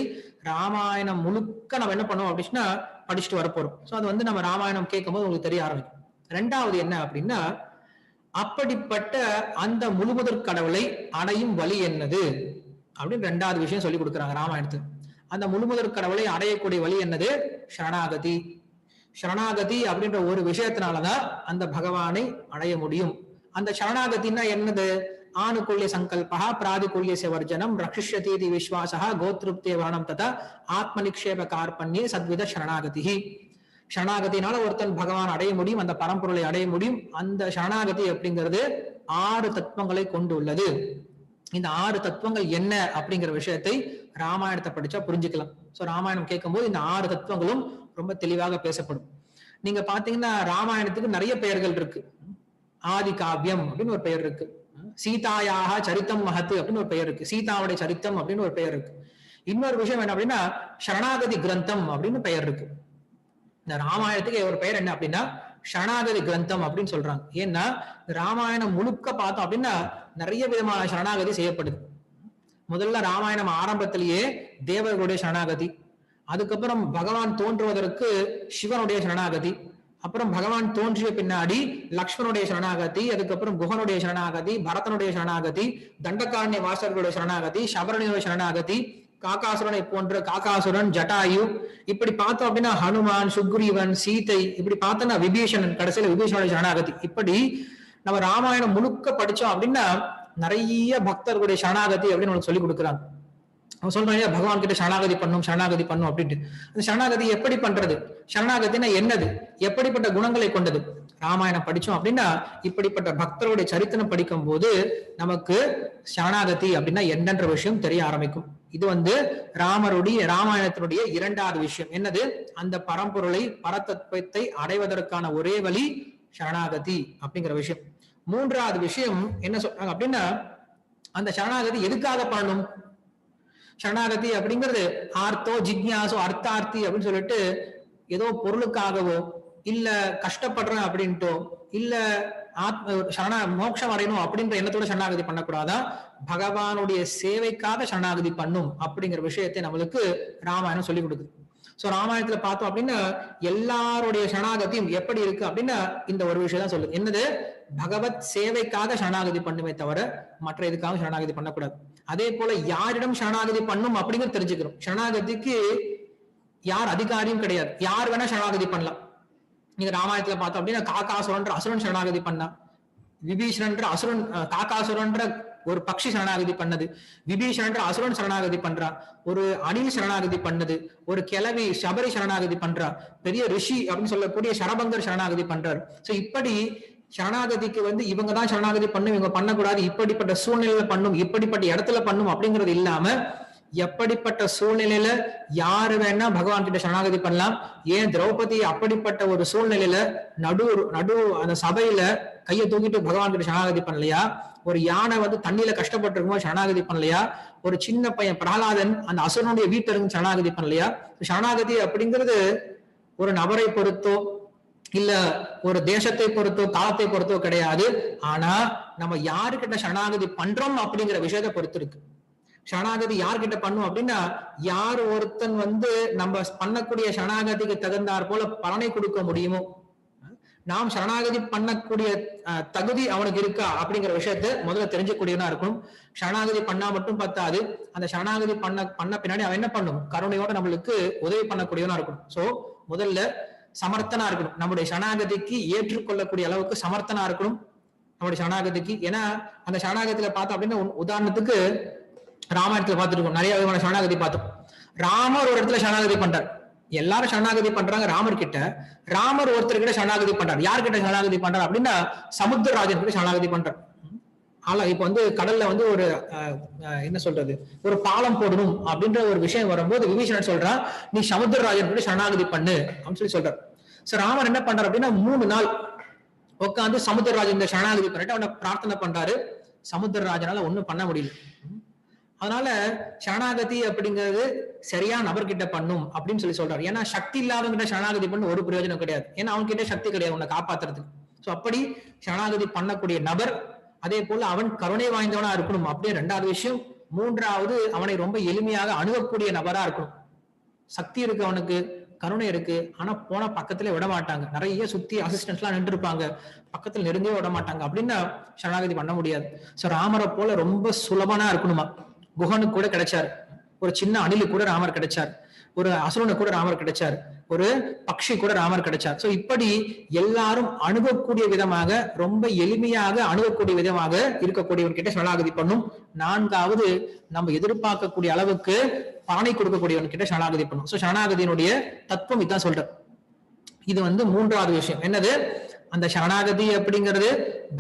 ராமாயணம் முழுக்க நம்ம என்ன பண்ணுவோம் அப்படின்னா படிச்சுட்டு வரப்போறோம். சோ அது நம்ம ராமாயணம் கேட்கும் போது உங்களுக்கு தெரிய ஆரம்பிக்கும். ரெண்டாவது என்ன அப்படின்னா அப்படிப்பட்ட அந்த முழுமுதற் கடவுளை அடையும் வழி என்னது அப்படின்னு ரெண்டாவது விஷயம் சொல்லி கொடுக்குறாங்க ராமாயணத்துக்கு. அந்த முழுமுதற் கடவுளை அடையக்கூடிய வழி என்னது? சரணாகதி. சரணாகதி அப்படின்ற ஒரு விஷயத்தினாலதான் அந்த பகவானை அடைய முடியும். அந்த சரணாகதினா என்னது? ஆணுக்குள்ளிய சங்கல்பா பிராதிக்குள்ளிய வர்ஜனம் ரக்ஷிஷ்யதீதி விஸ்வாசா கோத்ருப்தே வரணம் ததா ஆத்ம நிக்ஷேப கார்பண்யே சத்வித சரணாகதி. சரணாகதினால ஒருத்தன் பகவான் அடைய முடியும், அந்த பரம்பொருளை அடைய முடியும். அந்த சரணாகதி அப்படிங்கிறது 6 தத்துவங்களை கொண்டுள்ளது. இந்த 6 தத்துவங்கள் என்ன அப்படிங்கிற விஷயத்தை ராமாயணத்தை படிச்சா புரிஞ்சுக்கலாம். சோ ராமாயணம் கேட்கும் போது இந்த 6 தத்துவங்களும் ரொம்ப தெளிவாக பேசப்படும். நீங்க பாத்தீங்கன்னா ராமாயணத்துக்கு நிறைய பெயர்கள் இருக்கு. ஆதி காவியம் அப்படின்னு ஒரு பெயர் இருக்கு, சீதாயாக சரித்தம் மகத்து அப்படின்னு ஒரு பெயர் இருக்கு, சீதாவுடைய சரித்தம் அப்படின்னு ஒரு பெயர் இருக்கு. இன்னொரு விஷயம் என்ன அப்படின்னா சரணாகதி கிரந்தம் அப்படின்னு பெயர் இருக்கு. இந்த ராமாயணத்துக்கு ஒரு பெயர் என்ன அப்படின்னா சரணாகதி கிரந்தம் அப்படின்னு சொல்றாங்க. ஏன்னா ராமாயணம் முழுக்க பார்த்தோம் அப்படின்னா நிறைய விதமான சரணாகதி செய்யப்படுது. முதல்ல ராமாயணம் ஆரம்பத்திலேயே தேவர்களுடைய சரணாகதி, அதுக்கப்புறம் பகவான் தோன்றுவதற்கு சிவனுடைய சரணாகதி, அப்புறம் பகவான் தோன்றிய பின்னாடி லக்ஷ்மணுடைய சரணாகதி, அதுக்கப்புறம் குகனுடைய சரணாகதி, பரதனுடைய சரணாகதி, தண்டகாரண்ய வாசர்களுடைய சரணாகதி, சபரணியுடைய சரணாகதி, காக்காசுரனை போன்ற காக்காசுரன், ஜட்டாயு, இப்படி பார்த்தோம் அப்படின்னா ஹனுமான், சுக்ரீவன், சீதை, இப்படி பார்த்தோம்னா விபீஷணன், கடைசியில விபீஷனுடைய சரணாகதி. இப்படி நம்ம ராமாயணம் முழுக்க படிச்சோம் அப்படின்னா நிறைய பக்தர்களுடைய சரணாகதி அப்படின்னு நமக்கு சொல்லி கொடுக்குறாங்க. அவன் சொல்றாங்க பகவான் கிட்ட சரணாகதி பண்ணும் அப்படின்ட்டு. அந்த சரணாகதி எப்படி பண்றது, சரணாகதினா என்னது, எப்படிப்பட்ட குணங்களை கொண்டது, ராமாயணம் படிச்சோம் அப்படின்னா இப்படிப்பட்ட பக்தருடைய சரித்திரம் படிக்கும் போது நமக்கு சரணாகதி அப்படின்னா என்னன்ற விஷயம் தெரிய ஆரம்பிக்கும். இது ராமாயணத்தினுடைய இரண்டாவது விஷயம். என்னது, அந்த பரம்பொருளை பரதத்துவத்தை அடைவதற்கான ஒரே வழி சரணாகதி அப்படிங்கிற விஷயம். மூன்றாவது விஷயம் என்ன சொல்றாங்க அப்படின்னா, அந்த சரணாகதி எதுக்காக பண்ணணும். சரணாகதி அப்படிங்கிறது ஆர்த்தோ ஜிக்யாசோ அர்த்தார்த்தி அப்படின்னு சொல்லிட்டு ஏதோ பொருளுக்காகவோ இல்ல கஷ்டப்படுறேன் அப்படின்ட்டோ இல்ல மோட்சம் அடையணும் அப்படின்ற எண்ணத்தோட சரணாகதி பண்ணக்கூடாதான், பகவானுடைய சேவைக்காக சரணாகதி பண்ணும் அப்படிங்கிற விஷயத்தை நம்மளுக்கு ராமாயணம் சொல்லி கொடுக்குது. சோ ராமாயணத்துல பார்த்தோம் அப்படின்னா எல்லாருடைய சரணாகதியும் எப்படி இருக்கு அப்படின்னா இந்த ஒரு விஷயம் தான் சொல்லுது. என்னது, பகவத் சேவைக்காக சரணாகதி பண்ணுமே தவிர மற்ற எதுக்காக சரணாகதி பண்ணக்கூடாது. அதே போல யாரிடம் சரணாகதி பண்ணும் அப்படிங்கிறது தெரிஞ்சுக்கிறோம். சரணாகதிக்கு யார் அதிகாரியும் கிடையாது, யார் வேணா சரணாகதி பண்ணலாம். நீங்க ராமாயணத்துல பார்த்தோம் அப்படின்னா காக்காசுரன்ற அசுரன் சரணாகதி பண்ணா, விபீஷணன்ற அசுரன் காக்காசுரன்ற ஒரு பக்ஷி சரணாகதி பண்ணது, விபீஷணன்ற அசுரன் சரணாகதி பண்றா, ஒரு அணில் சரணாகதி பண்ணது, ஒரு கிழவி சபரி சரணாகதி பண்றா, பெரிய ரிஷி அப்படின்னு சொல்லக்கூடிய சரபங்கர் சரணாகதி பண்றாரு. சோ இப்படி சரணாகதிக்கு இவங்கதான் சரணாகதி பண்ணும், இவங்க பண்ணக்கூடாது, இப்படிப்பட்ட சூழ்நிலையில பண்ணும், இப்படிப்பட்ட இடத்துல பண்ணும் அப்படிங்கிறது இல்லாம எப்படிப்பட்ட சூழ்நிலையில யாரு வேணா பகவான் கிட்ட சரணாகதி பண்ணலாம். ஏன் திரௌபதி அப்படிப்பட்ட ஒரு சூழ்நிலையில நடு அந்த சபையில கையை தூக்கிட்டு பகவான் கிட்ட சரணாகதி பண்ணலையா? ஒரு யானை தண்ணியில கஷ்டப்பட்டு இருக்கும்போது சரணாகதி பண்ணலையா? ஒரு சின்ன பையன் பிரகலாதன் அந்த அசுரனுடைய வீட்டுல இருந்து சரணாகதி பண்ணலையா? சரணாகதி அப்படிங்கிறது ஒரு நபரை பொறுத்தோ இல்ல ஒரு தேசத்தை பொறுத்தோ காலத்தை பொறுத்தோ கிடையாது. ஆனா நம்ம யாருக்கிட்ட சரணாகதி பண்றோம் அப்படிங்கிற விஷயத்தை பொறுத்து இருக்கு. சரணாகதி யார்கிட்ட பண்ணும் அப்படின்னா, யார் ஒருத்தன் நம்ம பண்ணக்கூடிய சரணாகதிக்கு தகுந்தாற் போல பலனை கொடுக்க முடியுமோ, நாம் சரணாகதி பண்ணக்கூடிய தகுதி அவனுக்கு இருக்கா அப்படிங்கிற விஷயத்த முதல்ல தெரிஞ்சக்கூடியவனா இருக்கணும். சரணாகதி பண்ணா மட்டும் பத்தாது, அந்த சரணாகதி பண்ண பின்னாடி அவன் என்ன பண்ணும், கருணையோட நம்மளுக்கு உதவி பண்ணக்கூடியவனா இருக்கணும். சோ முதல்ல சமர்த்தனா இருக்கணும், நம்முடைய சரணாகதிக்கு ஏற்றுக்கொள்ளக்கூடிய அளவுக்கு சமர்த்தனா இருக்கணும் நம்முடைய சரணாகதிக்கு. ஏன்னா அந்த சரணாகதியில பார்த்தோம் அப்படின்னா, உதாரணத்துக்கு ராமாயணத்துல பார்த்துருக்கோம், நிறைய விதமான சரணாகதி பார்த்தோம். ராமர் ஒரு இடத்துல சரணாகதி பண்றார், எல்லாரும் சரணாகதி பண்றாங்க ராமர் கிட்ட. ராமர் ஒருத்தர் கிட்ட சரணாகதி பண்றார். யார்கிட்ட சரணாகதி பண்றார் அப்படின்னா சமுத்திரராஜன் கிட்ட சரணாகதி பண்றார். ஆனா இப்ப கடல்ல ஒரு என்ன சொல்றது, ஒரு பாலம் போடணும் அப்படின்ற ஒரு விஷயம் வரும்போது விபீஷணன் சொல்றான், நீ சமுத்திரராஜன் கிட்ட சரணாகதி பண்ணு அப்படின்னு சொல்றார். சோ ராமர் என்ன பண்றாரு அப்படின்னா 3 நாள் உட்காந்து சமுத்திரராஜன் இந்த சரணாகதி பண்ணிட்டு அவனை பிரார்த்தனை பண்றாரு. சமுத்திரராஜனால ஒண்ணும் பண்ண முடியல. அதனால சரணாகதி அப்படிங்கிறது சரியான நபர்கிட்ட பண்ணும் அப்படின்னு சொல்றாரு. ஏன்னா சக்தி இல்லாதவங்கிட்ட சரணாகதி பண்ண ஒரு பிரயோஜனம் கிடையாது. ஏன்னா அவங்க கிட்ட சக்தி கிடையாது உன்னை காப்பாத்துறதுக்கு. சோ அப்படி சரணாகதி பண்ணக்கூடிய நபர், அதே போல அவன் கருணை வாய்ந்தவனா இருக்கணும் அப்படியே 2வது விஷயம். 3வது அவனை ரொம்ப எளிமையாக அணுகக்கூடிய நபரா இருக்கணும். சக்தி இருக்கு அவனுக்கு, கருணை இருக்கு, ஆனா போன பக்கத்துல விட மாட்டாங்க. நிறைய சுத்தி அசிஸ்டன்ஸ் எல்லாம் நின்று இருப்பாங்க, பக்கத்துல நெருங்கவே விட மாட்டாங்க. அப்படின்னா சரணாகதி பண்ண முடியாது. சோ ராமரை போல ரொம்ப சுலபனா இருக்கணுமா. குகனுக்கு கூட கிடைச்சாரு, ஒரு சின்ன அணிலுக்கு கூட ராமர் கிடைச்சார், ஒரு அசுரனுக்கு கூட ராமர் கிடைச்சார், ஒரு பக்ஷி கூட ராமர் கிடைச்சார். சோ இப்படி எல்லாரும் அணுகக்கூடிய விதமாக, ரொம்ப எளிமையாக அணுகக்கூடிய விதமாக இருக்கக்கூடியவன் கிட்ட சரணாகதி பண்ணும். 4வது நம்ம எதிர்பார்க்கக்கூடிய அளவுக்கு பலனை கொடுக்கக்கூடியவன் கிட்ட சரணாகதி பண்ணும். சோ சரணாகதியினுடைய தத்துவம் இதான் சொல்ற. இது 3வது விஷயம். என்னது, அந்த சரணாகதி அப்படிங்கிறது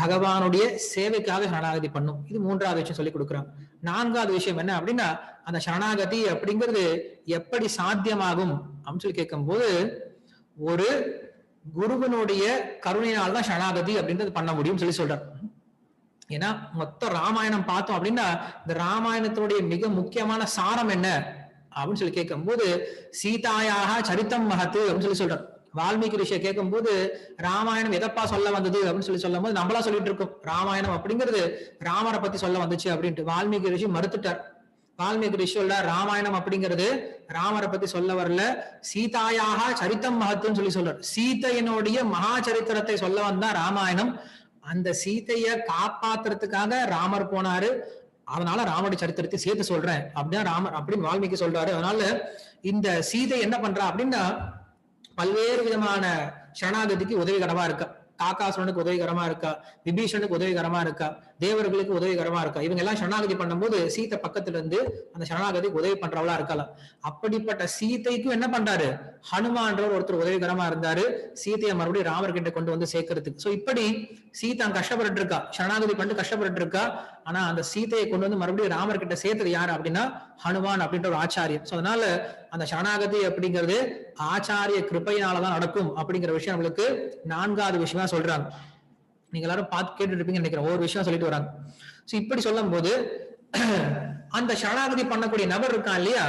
பகவானுடைய சேவைக்காக சரணாகதி பண்ணும். இது 3வது விஷயம் சொல்லி கொடுக்குறாங்க. 4வது விஷயம் என்ன அப்படின்னா, அந்த சரணாகதி அப்படிங்கிறது எப்படி சாத்தியமாகும் அப்படின்னு சொல்லி கேட்கும் போது, ஒரு குருவனுடைய கருணையினால் தான் சரணாகதி அப்படின்றது பண்ண முடியும் சொல்லி சொல்றார். ஏன்னா மொத்த ராமாயணம் பார்த்தோம் அப்படின்னா, இந்த ராமாயணத்தினுடைய மிக முக்கியமான சாரம் என்ன அப்படின்னு சொல்லி கேட்கும் போது, சீதாயாக சரித்தம் மகத்து அப்படின்னு சொல்லி சொல்றார். வால்மீகி ரிஷியை கேட்கும் போது ராமாயணம் எதப்பா சொல்ல வந்தது அப்படின்னு சொல்லும் போது நம்மளா சொல்லிட்டு இருக்கோம் ராமாயணம் அப்படிங்கிறது ராமரை பத்தி சொல்ல வந்துச்சு அப்படின்ட்டு. வால்மீகி ரிஷி மறுத்துட்டார். வால்மீகி ரிஷி சொல்ற ராமாயணம் அப்படிங்கிறது ராமரை பத்தி சொல்ல வரல, சீதாயாக சரித்தம் மகத்துவம் சொல்லி சொல்றார். சீதையனுடைய மகா சரித்திரத்தை சொல்ல வந்தா ராமாயணம். அந்த சீதைய காப்பாத்துறதுக்காக ராமர் போனாரு, அதனால ராமனுடைய சரித்திரத்தை சேர்த்து சொல்றேன் அப்படின்னா ராமர் அப்படின்னு வால்மீகி சொல்றாரு. அதனால இந்த சீதை என்ன பண்றா அப்படின்னா பல்வேறு விதமான சரணாகதிக்கு உதவிகரமா இருக்கா. காக்காசுரனுக்கு உதவிகரமா இருக்கா, விபீஷனுக்கு உதவிகரமா இருக்கா, தேவர்களுக்கு உதவிகரமா இருக்கா. இவங்க எல்லாம் சரணாகதி பண்ணும்போது சீத்தை பக்கத்துல இருந்து அந்த சரணாகதிக்கு உதவி பண்றவளா இருக்கலாம். அப்படிப்பட்ட சீதைக்கும் என்ன பண்றாரு, ஹனுமான்றவர் ஒருத்தர் உதவிகரமா இருந்தாரு சீதையை மறுபடியும் ராமர்கிட்ட கொண்டு வந்து சேர்க்கறதுக்கு. சோ இப்படி சீதை கஷ்டப்பட்டு இருக்கா, சரணாகதி பண்ணிட்டு கஷ்டப்பட்டு இருக்கா. ஆனா அந்த சீதையை கொண்டு வந்து மறுபடியும் ராமர்கிட்ட சேர்த்தது யாரு அப்படின்னா ஹனுமான் அப்படின்ற ஒரு ஆச்சாரியர். சோ அதனால அந்த சரணாகதி அப்படிங்கிறது ஆச்சாரிய கிருப்பையினாலதான் நடக்கும் அப்படிங்கிற விஷயம் நம்மளுக்கு 4வது விஷயமா சொல்றாங்க. நீங்க எல்லாரும் பார்த்து கேட்டு இருப்பீங்க நினைக்கிறேன், ஒவ்வொரு விஷயம் சொல்லிட்டு வராங்க. சோ இப்படி சொல்லும் போது அந்த சரணாகதி பண்ணக்கூடிய நபர் இருக்கான் இல்லையா,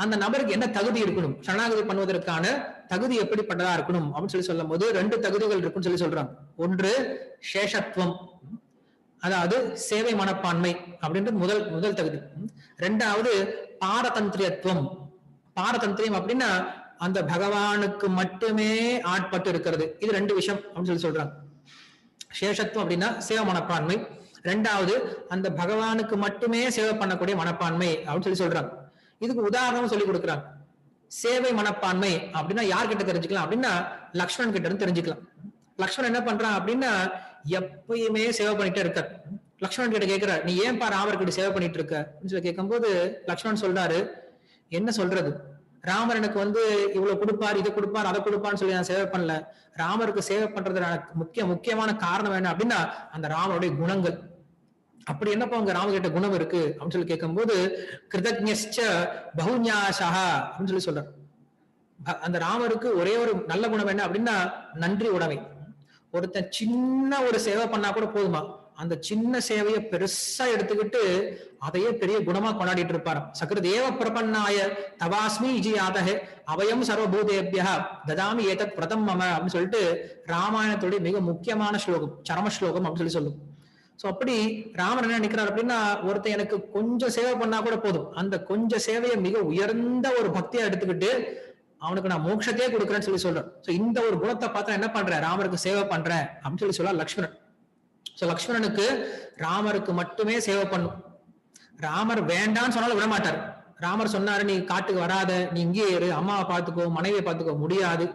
அந்த நபருக்கு என்ன தகுதி இருக்கணும், சரணாகதி பண்ணுவதற்கான தகுதி எப்படிப்பட்டதா இருக்கணும் அப்படின்னு சொல்லி சொல்லும் போது 2 தகுதிகள் இருக்குன்னு சொல்லி சொல்றாங்க. ஒன்று சேஷத்துவம், அதாவது சேவை மனப்பான்மை அப்படின்றது முதல் தகுதி. 2வது பாரதந்திரியத்துவம். பாரதந்திரியம் அப்படின்னா அந்த பகவானுக்கு மட்டுமே ஆட்பட்டு இருக்கிறது. இது 2 விஷயம் அப்படின்னு சொல்லி சொல்றாங்க. சேஷத்துவம் அப்படின்னா சேவை மனப்பான்மை, 2வது அந்த பகவானுக்கு மட்டுமே சேவை பண்ணக்கூடிய மனப்பான்மை அப்படின்னு சொல்லி சொல்றாங்க. இதுக்கு உதாரணம் சொல்லி கொடுக்குறாங்க. சேவை மனப்பான்மை அப்படின்னா யார்கிட்ட தெரிஞ்சுக்கலாம் அப்படின்னா லக்ஷ்மணன் கிட்ட இருந்து தெரிஞ்சுக்கலாம். லக்ஷ்மணன் என்ன பண்றான் அப்படின்னா எப்பயுமே சேவை பண்ணிட்டே இருக்கார். லக்ஷ்மணன் கிட்ட கேட்கிறார், நீ ஏன் ராமர்கிட்ட சேவை பண்ணிட்டு இருக்க அப்படின்னு சொல்லி கேட்கும்போது லக்ஷ்மணன் சொல்றாரு, என்ன சொல்றது, ராமர் எனக்கு இவ்வளவு கொடுப்பார், இதை கொடுப்பார், அதை கொடுப்பான்னு சொல்லி நான் சேவை பண்ணல. ராமருக்கு சேவை பண்றது முக்கியமான காரணம் என்ன அப்படின்னா அந்த ராமருடைய குணங்கள். அப்படி என்னப்பா உங்க ராமகிட்ட குணம் இருக்கு அப்படின்னு சொல்லி கேட்கும்போது கிருதஜ்ஞஸ்ச பகுஞாசா அப்படின்னு சொல்லி சொல்றார். அந்த ராமருக்கு ஒரே ஒரு நல்ல குணம் என்ன அப்படின்னா நன்றி உடைமை. ஒருத்தன் சின்ன ஒரு சேவை பண்ணா கூட போதுமா, அந்த சின்ன சேவையை பெருசா எடுத்துக்கிட்டு அதையே பெரிய குணமா கொண்டாடிட்டு இருப்பாரு. சக்ரதேவ பிரபன்னாய தவாஸ்மி இஜியாதஹே அவயம் சர்வபூதேபியா ததாமி ஏதத் பிரதம் மம அப்படின்னு சொல்லிட்டு ராமாயணத்துடைய மிக முக்கியமான ஸ்லோகம், சரம ஸ்லோகம் அப்படின்னு சொல்லி சொல்லும். சோ அப்படி ராமர் என்ன நினைக்கிறார் அப்படின்னா ஒருத்தன் எனக்கு கொஞ்சம் சேவை பண்ணா கூட போதும், அந்த கொஞ்சம் சேவையை மிக உயர்ந்த ஒரு பக்தியா எடுத்துக்கிட்டு அவனுக்கு நான் மோட்சத்தையே கொடுக்குறேன்னு சொல்லி சொல்றேன். சோ இந்த ஒரு குணத்தை பார்த்தா என்ன பண்றேன், ராமருக்கு சேவை பண்றேன் அப்படின்னு சொல்லி சொல்ல லக்ஷ்மணன். சோ லக்ஷ்மணனுக்கு ராமருக்கு மட்டுமே சேவை பண்ணும். ராமர் வேண்டான்னு சொன்னாலும் விட மாட்டார். ராமர் சொன்னாரு, நீ காட்டுக்கு வராத, நீ இங்கே இரு, அம்மாவை பார்த்துக்கோ, மனைவியை பார்த்துக்கோ, முடியாது.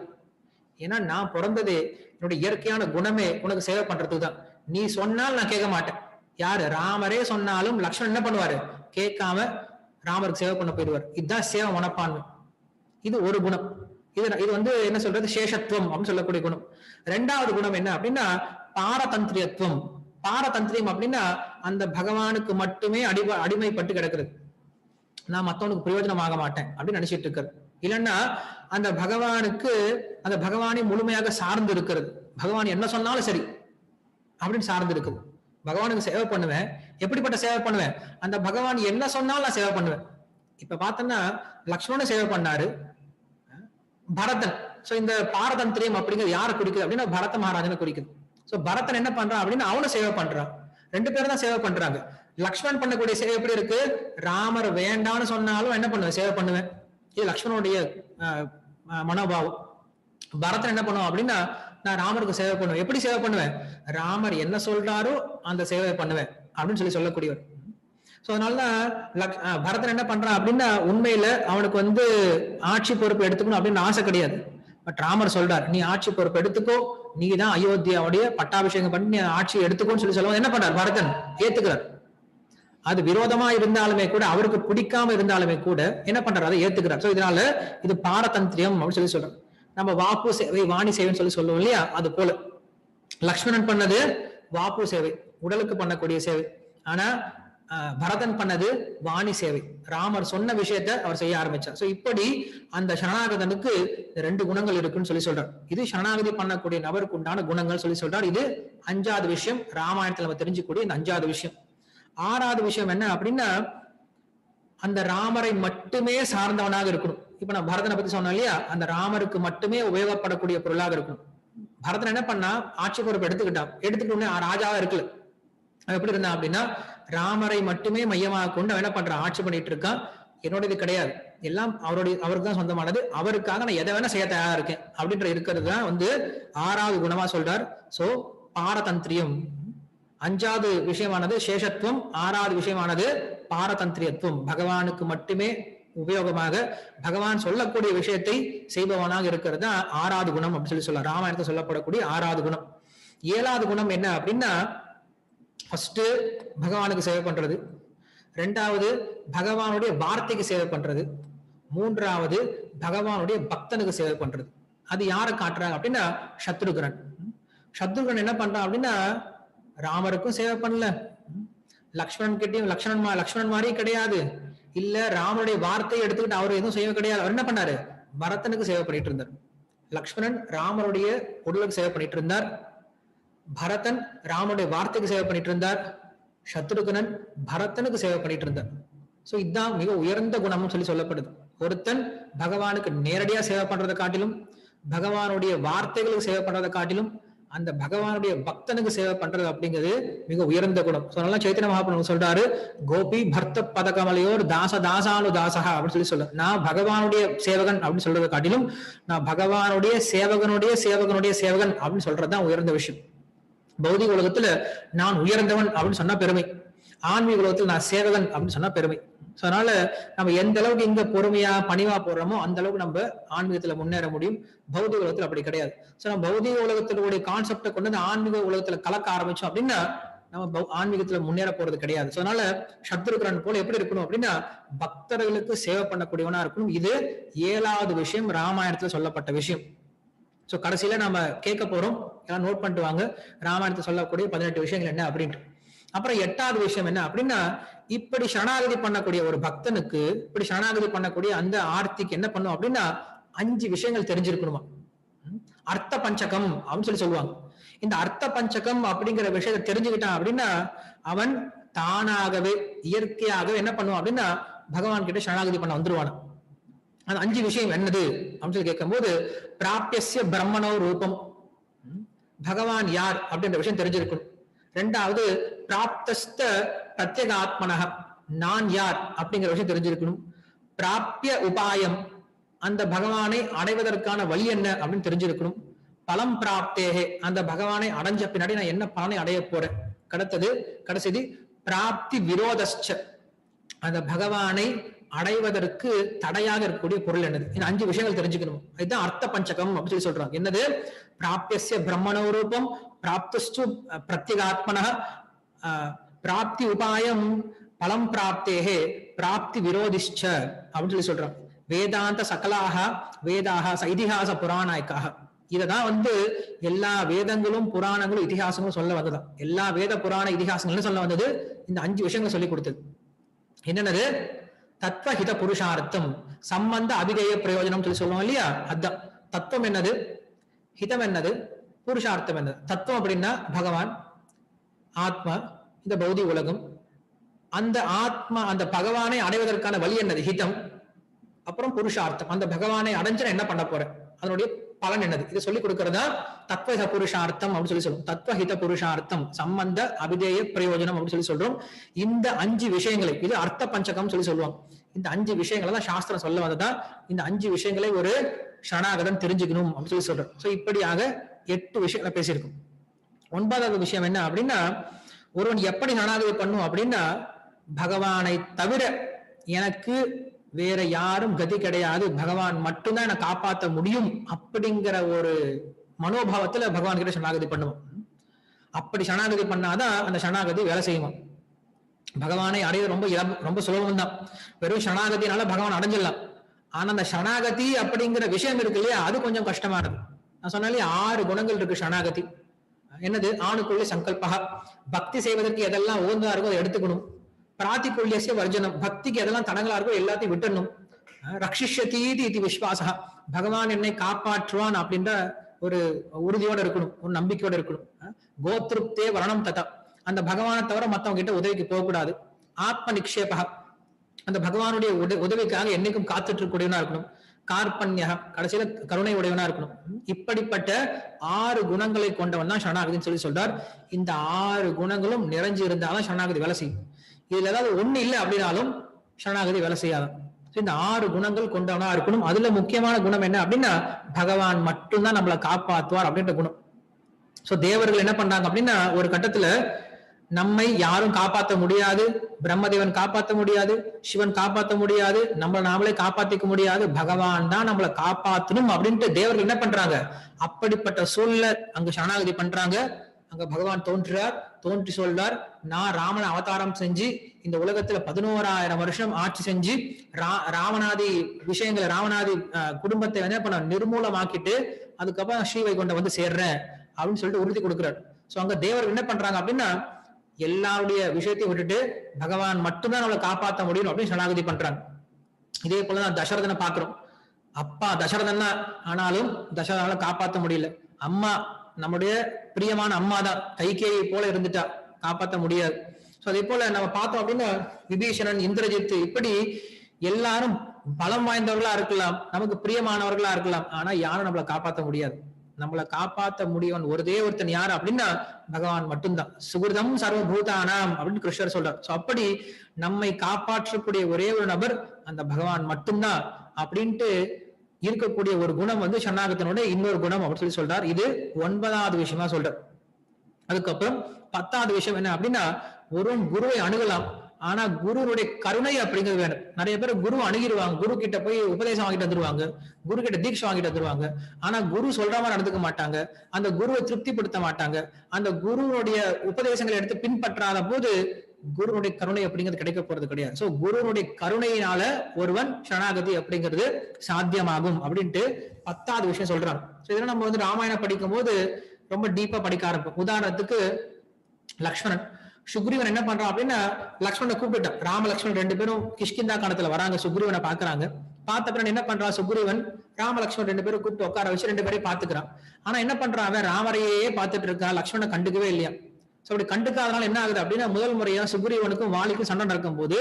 ஏன்னா நான் பிறந்ததே என்னுடைய இயற்கையான குணமே உனக்கு சேவை பண்றதுக்கு தான். நீ சொன்னால் நான் கேட்க மாட்டேன். யாரு, ராமரே சொன்னாலும் லக்ஷ்மணன் என்ன பண்ணுவாரு, கேட்காம ராமருக்கு சேவை பண்ண போயிடுவார். இதுதான் சேவை மனப்பான்மை. இது ஒரு குணம். இது என்ன சொல்றது, சேஷத்துவம் அப்படின்னு சொல்லக்கூடிய குணம். 2வது குணம் என்ன அப்படின்னா பாரதந்திரியத்துவம். பாரதந்திரியம் அப்படின்னா அந்த பகவானுக்கு மட்டுமே அடிமைப்பட்டு கிடக்குறது. நான் மத்தவனுக்கு பிரயோஜனமாக மாட்டேன் அப்படின்னு நினைச்சிட்டு இருக்கிறது. இல்லைன்னா அந்த பகவானை முழுமையாக சார்ந்து இருக்கிறது. பகவான் என்ன சொன்னாலும் சரி அப்படின்னு சார்ந்து இருக்குது. பகவானுக்கு சேவை பண்ணுவேன். எப்படிப்பட்ட சேவை பண்ணுவேன், அந்த பகவான் என்ன சொன்னாலும் நான் சேவை பண்ணுவேன். இப்ப பார்த்தோம்னா லக்ஷ்மணன் சேவை பண்ணாரு, பரதன். சோ இந்த பாரதந்திரியம் அப்படிங்கிறது யாரை குறிக்குது அப்படின்னா பரத மகாராஜனை குறிக்குது. சோ பரதன் என்ன பண்றான் அப்படின்னா அவனும் சேவை பண்றான். 2 பேரும் தான் சேவை பண்றாங்க. லக்ஷ்மணன் பண்ணக்கூடிய சேவை எப்படி இருக்கு, ராமர் வேண்டாம்னு சொன்னாலும் என்ன பண்ணுவேன், சேவை பண்ணுவேன். இது லக்ஷ்மணனுடைய மனோபாவம். பரதன் என்ன பண்ணுவான் அப்படின்னா நான் ராமருக்கு சேவை பண்ணுவேன். எப்படி சேவை பண்ணுவேன், ராமர் என்ன சொல்றாரோ அந்த சேவை பண்ணுவேன் அப்படின்னு சொல்லக்கூடியவர். சோ அதனாலதான் பரதன் என்ன பண்றான் அப்படின்னா உண்மையில அவனுக்கு ஆட்சி பொறுப்பு எடுத்துக்கணும் அப்படின்னு ஆசை கிடையாது. பட் ராமர் சொல்றார், நீ ஆட்சி பொறுப்பு எடுத்துக்கோ, நீ தான் அயோத்தியாவுடைய பட்டாபிஷேகம் பண்ணி நீ ஆட்சி எடுத்துக்கோன்னு சொல்லுவோம். என்ன பண்றார், பரதன் ஏத்துக்கிறார். அது விரோதமா இருந்தாலுமே கூட, அவருக்கு பிடிக்காம இருந்தாலுமே கூட என்ன பண்றாரு, அதை ஏத்துக்கிறார். சோ இதனால இது பாரதந்திரியம் அப்படின்னு சொல்லி சொல்றோம். நம்ம வாப்பு சேவை வாணி சேவைன்னு சொல்லுவோம் இல்லையா, அது போல லக்ஷ்மணன் பண்ணது வாப்பு சேவை, உடலுக்கு பண்ணக்கூடிய சேவை. ஆனா பரதன் பண்ணது வாணி சேவை. ராமர் சொன்ன விஷயத்த அவர் செய்ய ஆரம்பிச்சார். சோ இப்படி அந்த சரணாகதனுக்கு 2 குணங்கள் இருக்குன்னு சொல்லி சொல்றார். இது சரணாகதி பண்ணக்கூடிய நபருக்கு உண்டான குணங்கள் சொல்லி சொல்றார். இது 5வது விஷயம், ராமாயணத்துல நம்ம தெரிஞ்சுக்கூடிய இந்த 5வது விஷயம். 6வது விஷயம் என்ன அப்படின்னா அந்த ராமரை மட்டுமே சார்ந்தவனாக இருக்கணும். இப்ப நான் பரதனை பத்தி சொன்னேன் இல்லையா, அந்த ராமருக்கு மட்டுமே உபயோகப்படக்கூடிய பொருளாக இருக்கணும். பரதன் என்ன பண்ணா ஆட்சி பொறுப்பு எடுத்துக்கிட்டான். எடுத்துக்கிட்டு ராஜாவா இருக்கல. எப்படி இருந்தான் அப்படின்னா ராமரை மட்டுமே மையமாக கொண்டு அவன் என்ன பண்றான், ஆட்சி பண்ணிட்டு இருக்கான். என்னோடது கிடையாது, எல்லாம் அவருக்கு தான் சொந்தமானது, அவருக்காக நான் எதை வேணா செய்ய தயாரா இருக்கேன் அப்படின்ற இருக்கிறது தான் வந்து 6வது குணமா சொல்றார். சோ பாரதந்திரியம். 5வது விஷயமானது சேஷத்துவம், 6வது விஷயமானது பாரதந்திரியத்துவம். பகவானுக்கு மட்டுமே உபயோகமாக பகவான் சொல்லக்கூடிய விஷயத்தை செய்பவனாக இருக்கிறது தான் 6வது குணம் அப்படின்னு சொல்லலாம். ராமாயணத்தை சொல்லப்படக்கூடிய 6வது குணம். 7வது குணம் என்ன அப்படின்னா, ஃபர்ஸ்ட் பகவானுக்கு சேவை பண்றது, 2வது பகவானுடைய வார்த்தைக்கு சேவை பண்றது, 3வது பகவானுடைய பக்தனுக்கு சேவை பண்றது. அது யாரை காட்டுறாங்க அப்படின்னா சத்ருகன். சத்ருகன் என்ன பண்றான் அப்படின்னா ராமருக்கும் சேவை பண்ணல, லக்ஷ்மணன் கிட்டையும் லக்ஷ்மணன் மாதிரியும் கிடையாது, இல்ல ராமனுடைய வார்த்தையை எடுத்துக்கிட்டு அவர் எதுவும் செய்ய கிடையாது. அவர் என்ன பண்ணாரு, பரதனுக்கு சேவை பண்ணிட்டு இருந்தார். லக்ஷ்மணன் ராமருடைய உடலுக்கு சேவை பண்ணிட்டு இருந்தார், பரதன் ராமனுடைய வார்த்தைக்கு சேவை பண்ணிட்டு இருந்தார், சத்ருகனன் பரதனுக்கு சேவை பண்ணிட்டு இருந்தார். சோ இதுதான் மிக உயர்ந்த குணம்னு சொல்லப்படுது. ஒருத்தன் பகவானுக்கு நேரடியா சேவை பண்றதை காட்டிலும், பகவானுடைய வார்த்தைகளுக்கு சேவை பண்றதை காட்டிலும், அந்த பகவானுடைய பக்தனுக்கு சேவை பண்றது அப்படிங்கிறது மிக உயர்ந்த குணம். அதனால சைத்தன்ய மகாபிரபு சொல்றாரு, கோபி பர்த்த பதகமலையோர் தாசானு தாசகா அப்படின்னு சொல்ல, நான் பகவானுடைய சேவகன் அப்படின்னு சொல்றதை காட்டிலும் நான் பகவானுடைய சேவகனுடைய சேவகன் அப்படின்னு சொல்றதுதான் உயர்ந்த விஷயம். பௌதிக உலகத்துல நான் உயர்ந்தவன் அப்படின்னு சொன்னா பெருமை, ஆன்மீக உலகத்துல நான் சேவகன் அப்படின்னு சொன்னா பெருமை. அதனால நம்ம எந்த அளவுக்கு இங்க பொறுமையா பணிவா போடுறோமோ அந்த அளவுக்கு நம்ம ஆன்மீகத்துல முன்னேற முடியும். பௌதிக உலகத்துல அப்படி கிடையாது. நம்ம பௌதிக உலகத்தினுடைய கான்செப்டை கொண்டு வந்து ஆன்மீக உலகத்துல கலக்க ஆரம்பிச்சோம் அப்படின்னா நம்ம ஆன்மீகத்துல முன்னேற போறது கிடையாது. அதனால சத்ருகன் போல எப்படி இருக்கணும் அப்படின்னா பக்தர்களுக்கு சேவை பண்ணக்கூடியவனா இருக்கணும். இது 7வது விஷயம், ராமாயணத்துல சொல்லப்பட்ட விஷயம். சோ கடைசியில நாம கேட்க போறோம், எல்லாம் நோட் பண்ணிட்டு வாங்க, ராமாயணத்தை சொல்லக்கூடிய 18 விஷயங்கள் என்ன அப்படின்ட்டு. அப்புறம் 8வது விஷயம் என்ன அப்படின்னா, இப்படி சரணாகதி பண்ணக்கூடிய ஒரு பக்தனுக்கு, இப்படி சரணாகதி பண்ணக்கூடிய அந்த ஆர்த்திக்கு என்ன பண்ணும் அப்படின்னா 5 விஷயங்கள் தெரிஞ்சிருக்கணுமா. அர்த்த பஞ்சகம் அப்படின்னு சொல்லுவாங்க. இந்த அர்த்த பஞ்சகம் அப்படிங்கிற விஷயத்தை தெரிஞ்சுக்கிட்டான் அப்படின்னா அவன் தானாகவே இயற்கையாகவே என்ன பண்ணுவான் அப்படின்னா பகவான் கிட்ட சரணாகதி பண்ண வந்துருவான். அந்த 5 விஷயம் என்னது அப்படின்னு கேட்கும் போது, பிராபியஸ்ய பிரம்மணோ ரூபம், பகவான் யார் அப்படின்ற விஷயம் தெரிஞ்சிருக்கணும். 2வது பிராப்தஸ்த பிரத்யேகாத்மனக, நான் யார் அப்படிங்கிற விஷயம் தெரிஞ்சிருக்கணும். பிராபிய உபாயம், அந்த பகவானை அடைவதற்கான வழி என்ன அப்படின்னு தெரிஞ்சிருக்கணும். பலம் பிராப்தேகே, அந்த பகவானை அடைஞ்ச பின்னாடி நான் என்ன பலனை அடைய போறேன். கடைசிது பிராப்தி விரோதஸ்ச, அந்த பகவானை அடைவதற்கு தடையாக இருக்கக்கூடிய பொருள் என்னது. இந்த 5 விஷயங்கள் தெரிஞ்சுக்கணும். இதுதான் அர்த்த பஞ்சகம் அப்படின்னு சொல்றாங்க. என்னது, பிராபியஸ்ய பிரம்மணோ ரூபம், பிராப்தஸ்து பிரத்யேகாத்மனः, பிராப்தி உபாயம், பலம் பிராப்தேகே, பிராப்தி விரோதிஷ்ச அப்படின்னு சொல்றாங்க. வேதாந்த சகலாக வேதாக இதிகாச புராணாய்க்காக, இததான் எல்லா வேதங்களும் புராணங்களும் இதிகாசங்களும் சொல்ல வந்ததுதான். எல்லா வேத புராண இதிகாசங்களும் சொல்ல வந்தது இந்த 5 விஷயங்களை சொல்லி கொடுத்தது. என்னன்னது, தத்துவஹித புருஷார்த்தம், சம்பந்த அபிதேய பிரயோஜனம் சொல்லுவோம் இல்லையா, அதுதான் தத்துவம். என்னது ஹிதம், என்னது புருஷார்த்தம். என்னது தத்துவம் அப்படின்னா பகவான், ஆத்மா, இந்த பௌதிக உலகம். அந்த ஆத்மா அந்த பகவானை அடைவதற்கான வழி என்னது, ஹிதம். அப்புறம் புருஷார்த்தம், அந்த பகவானை அடைஞ்சா என்ன பண்ண போறேன், அதனுடைய பலன் என்னது, இதை சொல்லிக் கொடுக்கறதா தத்துவஹித புருஷார்த்தம் அப்படின்னு சொல்லுவோம். தத்துவஹித புருஷார்த்தம், சம்பந்த அபிதேய பிரயோஜனம் அப்படின்னு சொல்றோம். இந்த 5 விஷயங்களை, இது அர்த்த பஞ்சகம் சொல்லுவாங்க. இந்த 5 விஷயங்களை தான் சாஸ்திரம் சொல்ல வந்ததான். இந்த 5 விஷயங்களை ஒரு சரணாகதன் தெரிஞ்சுக்கணும் அப்படின்னு சொல்றோம். சோ இப்படியாக 8 விஷயங்களை பேசியிருக்கும். 9வது விஷயம் என்ன அப்படின்னா, ஒருவன் எப்படி சரணாகதி பண்ணும் அப்படின்னா, பகவானை தவிர எனக்கு வேற யாரும் கதி கிடையாது, பகவான் மட்டும்தான் என்னை காப்பாற்ற முடியும் அப்படிங்கிற ஒரு மனோபாவத்துல பகவான் கிட்ட சரணாகதி பண்ணுவோம். அப்படி சரணாகதி பண்ணாதான் அந்த சரணாகதி வேலை செய்வோம். பகவானை அடைய ரொம்ப சுலபம் தான். வெறும் சரணாகதினால பகவான் அடைஞ்சிடலாம். ஆனா அந்த சரணாகதி அப்படிங்கிற விஷயம் இருக்கு இல்லையா, அது கொஞ்சம் கஷ்டமானது. நான் சொன்னாலே 6 குணங்கள் இருக்கு சரணாகதி. என்னது, ஆணுக்குள்ளே சங்கல்பகா, பக்தி செய்வதற்கு எதெல்லாம் உகந்தா இருக்கோ அதை எடுத்துக்கணும். பிராதிகுல்யஸ்ய வர்ஜனம், பக்திக்கு எதெல்லாம் தடங்களா இருக்கோ எல்லாத்தையும் விட்டுடணும். ரக்ஷிஷ்யதீதி இது விஸ்வாசா, பகவான் என்னை காப்பாற்றுவான் அப்படின்ற ஒரு உறுதியோட இருக்கணும், ஒரு நம்பிக்கையோட இருக்கணும். கோத்ருப்தே வரணம் ததா, அந்த பகவானை தவிர மத்தவங்க கிட்ட உதவிக்கு போகக்கூடாது. ஆத்ம நிக்ஷேபா, அந்த பகவானுடைய உதவிக்காக என்னைக்கும் காத்துட்டு இருக்கக்கூடியவனா இருக்கணும். கார்பண்யா, கடைசியில கருணை உடையவனா இருக்கணும். இப்படிப்பட்ட 6 குணங்களை கொண்டவன் தான் சரணாகதின்னு சொல்றார். இந்த 6 குணங்களும் நிறைஞ்சு இருந்தாலும் சரணாகதி வேலை செய்யும். இதுல ஏதாவது ஒண்ணு இல்லை அப்படின்னாலும் சரணாகதி வேலை செய்யாதான். இந்த 6 குணங்கள் கொண்டவனா இருக்கணும். அதுல முக்கியமான குணம் என்ன அப்படின்னா பகவான் மட்டும்தான் நம்மளை காப்பாற்றுவார் அப்படின்ற குணம். சோ தேவர்கள் என்ன பண்றாங்க அப்படின்னா ஒரு கட்டத்துல நம்மை யாரும் காப்பாற்ற முடியாது, பிரம்மதேவன் காப்பாற்ற முடியாது, சிவன் காப்பாற்ற முடியாது, நம்மளை நாமளே காப்பாத்திக்க முடியாது, பகவான் தான் நம்மளை காப்பாற்றணும் அப்படின்ட்டு தேவர்கள் என்ன பண்றாங்க, அப்படிப்பட்ட சூழ்நிலை அங்க சரணாகதி பண்றாங்க. அங்க பகவான் தோன்றுறார், தோன்றி சொல்றார், நான் ராமனை அவதாரம் செஞ்சு இந்த உலகத்துல 11,000 வருஷம் ஆட்சி செஞ்சு ராவணாதி விஷயங்களை ராவணாதி குடும்பத்தை என்ன பண்ண நிர்மூலமாக்கிட்டு அதுக்கப்புறம் ஸ்ரீவைகுண்டம் வந்து சேர்றேன் அப்படின்னு சொல்லிட்டு உறுதி கொடுக்கிறார். சோ அங்க தேவர்கள் என்ன பண்றாங்க அப்படின்னா எல்லாருடைய விஷயத்தையும் விட்டுட்டு பகவான் மட்டும்தான் நம்மளை காப்பாற்ற முடியும் அப்படின்னு சரணாகதி பண்றாங்க. இதே போலதான் தசரதனை பாக்குறோம். அப்பா தசரதன் தான், ஆனாலும் தசரதனால காப்பாற்ற முடியல. அம்மா நம்முடைய பிரியமான அம்மா தான், கைகேயை போல இருந்துட்டா, காப்பாற்ற முடியாது. சோ அதே போல நம்ம பார்த்தோம் அப்படின்னா விபீஷணன், இந்திரஜித், இப்படி எல்லாரும் பலம் வாய்ந்தவர்களா இருக்கலாம், நமக்கு பிரியமானவர்களா இருக்கலாம், ஆனா யாரும் நம்மளை காப்பாற்ற முடியாது. நம்மளை காப்பாற்ற முடியவன் ஒருத்தன் யாரு அப்படின்னா பகவான் மட்டும்தான். சுகிருதம் சர்வபூதானாம் அப்படின்னு கிருஷ்ணர் சொல்றார். சோ அப்படி நம்மை காப்பாற்றக்கூடிய ஒரே ஒரு நபர் அந்த பகவான் மட்டும்தான் அப்படின்ட்டு இருக்கக்கூடிய ஒரு குணம் வந்து சரணாகத்தினுடைய இன்னொரு குணம் அப்படின்னு சொல்லி சொல்றார். இது 9வது விஷயமா சொல்றார். அதுக்கப்புறம் 10வது விஷயம் என்ன அப்படின்னா ஒரு குருவை அணுகலாம், ஆனா குருவுடைய கருணை அப்படிங்கிறது வேணும். நிறைய பேர் குரு அணுகிடுவாங்க, குரு கிட்ட போய் உபதேசம் வாங்கிட்டு வந்துருவாங்க, குரு கிட்ட தீட்சை வாங்கிட்டு வந்துருவாங்க, ஆனா குரு சொல்ற மாதிரி நடந்துக்க மாட்டாங்க, அந்த குருவை திருப்திப்படுத்த மாட்டாங்க, அந்த குருவுடைய உபதேசங்களை எடுத்து பின்பற்றாத போது குருவுடைய கருணை அப்படிங்கிறது கிடைக்க போறது கிடையாது. சோ குருவுடைய கருணையினால ஒருவன் சரணாகதி அப்படிங்கிறது சாத்தியமாகும் அப்படின்ட்டு 10வது விஷயம் சொல்றாங்க. சோ இதெல்லாம் நம்ம வந்து ராமாயணம் படிக்கும் போது ரொம்ப டீப்பா படிக்க ஆரம்பிப்போம். உதாரணத்துக்கு லக்ஷ்மணன், சுக்ரீவன் என்ன பண்றான் அப்படின்னா லக்ஷ்மணனை கூப்பிட்டான். ராம லக்ஷ்மணன் 2 பேரும் கிஷ்கிந்தா காலத்துல வராங்க, சுக்ரீவனை பாக்குறாங்க. பார்த்த பிறகு என்ன பண்றான் சுக்ரீவன், ராம லக்ஷ்மணன் 2 பேரும் கூப்பிட்டு உட்கார வச்சு 2 பேரையும் பாத்துக்கிறான். ஆனா என்ன பண்றான், அவன் ராமரையே பார்த்துட்டு இருக்கான், லக்ஷ்மணனை கண்டுக்கவே இல்லையா. சோ அப்படி கண்டுக்காதனால என்ன ஆகுது அப்படின்னா முதல் முறையா சுக்ரீவனுக்கும் வாலிக்கும் சண்டை நடக்கும் போது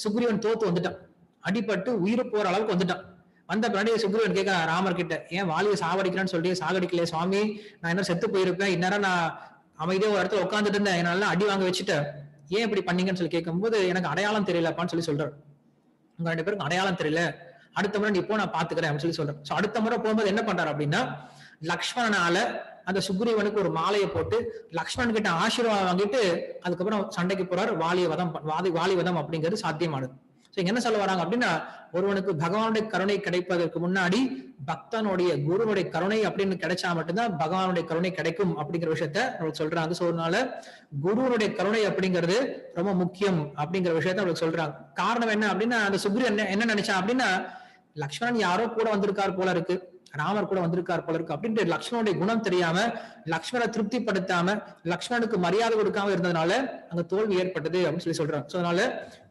சுக்ரீவன் தோத்து வந்துட்டான், அடிபட்டு உயிர் போற அளவுக்கு வந்துட்டான். வந்த பின்னாடி சுக்ரீவன் கேட்க ராமர் கிட்ட, ஏன் வாலியை சாவடிக்கிறான்னு சொல்லி, சாகடிக்கலையே சுவாமி, நான் என்ன செத்து போயிருப்பேன், இந்நேரம் நான் அமைதியா ஒரு இடத்துல உட்காந்துட்டு இருந்தேன், என்னால அடி வாங்க வச்சுட்டேன், ஏன் இப்படி பண்ணீங்கன்னு சொல்லி கேட்கும்போது எனக்கு அடையாளம் தெரியலப்பான்னு சொல்லி சொல்றாரு. உங்க 2 பேருக்கு அடையாளம் தெரியல, அடுத்த முறை நீ இப்போ நான் பாத்துக்கிறேன் அப்படின்னு சொல்லி சொல்றேன். சோ அடுத்த முறை போகும்போது என்ன பண்றாரு அப்படின்னா லக்ஷ்மணனால அந்த சுக்ரீவனுக்கு ஒரு மாலையை போட்டு லக்ஷ்மணன் கிட்ட ஆசீர்வாதம் வாங்கிட்டு அதுக்கப்புறம் சண்டைக்கு போறாரு. வாலி வதம் அப்படிங்கிறது சாத்தியமானது. என்ன சொல்ல வராங்க அப்படின்னா ஒருவனுக்கு பகவானுடைய கருணை கிடைப்பதற்கு முன்னாடி பக்தனுடைய குருனுடைய கருணை அப்படின்னு கிடைச்சா மட்டும்தான் பகவானுடைய கருணை கிடைக்கும் அப்படிங்கிற விஷயத்த நம்மளுக்கு சொல்றாங்க. சோ அதனால குருனுடைய கருணை அப்படிங்கிறது ரொம்ப முக்கியம் அப்படிங்கிற விஷயத்த நம்மளுக்கு சொல்றாங்க. காரணம் என்ன அப்படின்னா அந்த சுக்ரீவன் என்ன நினைச்சா அப்படின்னா லக்ஷ்மணன் யாரோ கூட வந்திருக்கார் போல இருக்கு, ராமர் கூட வந்திருக்கார் போல இருக்கு அப்படின்ட்டு லக்ஷ்மணனுடைய குணம் தெரியாம லக்ஷ்மணனை திருப்திப்படுத்தாம லக்ஷ்மணனுக்கு மரியாதை கொடுக்காம இருந்ததுனால அங்க தோல்வி ஏற்பட்டது அப்படின்னு சொல்லி சொல்றாங்க. சோ அதனால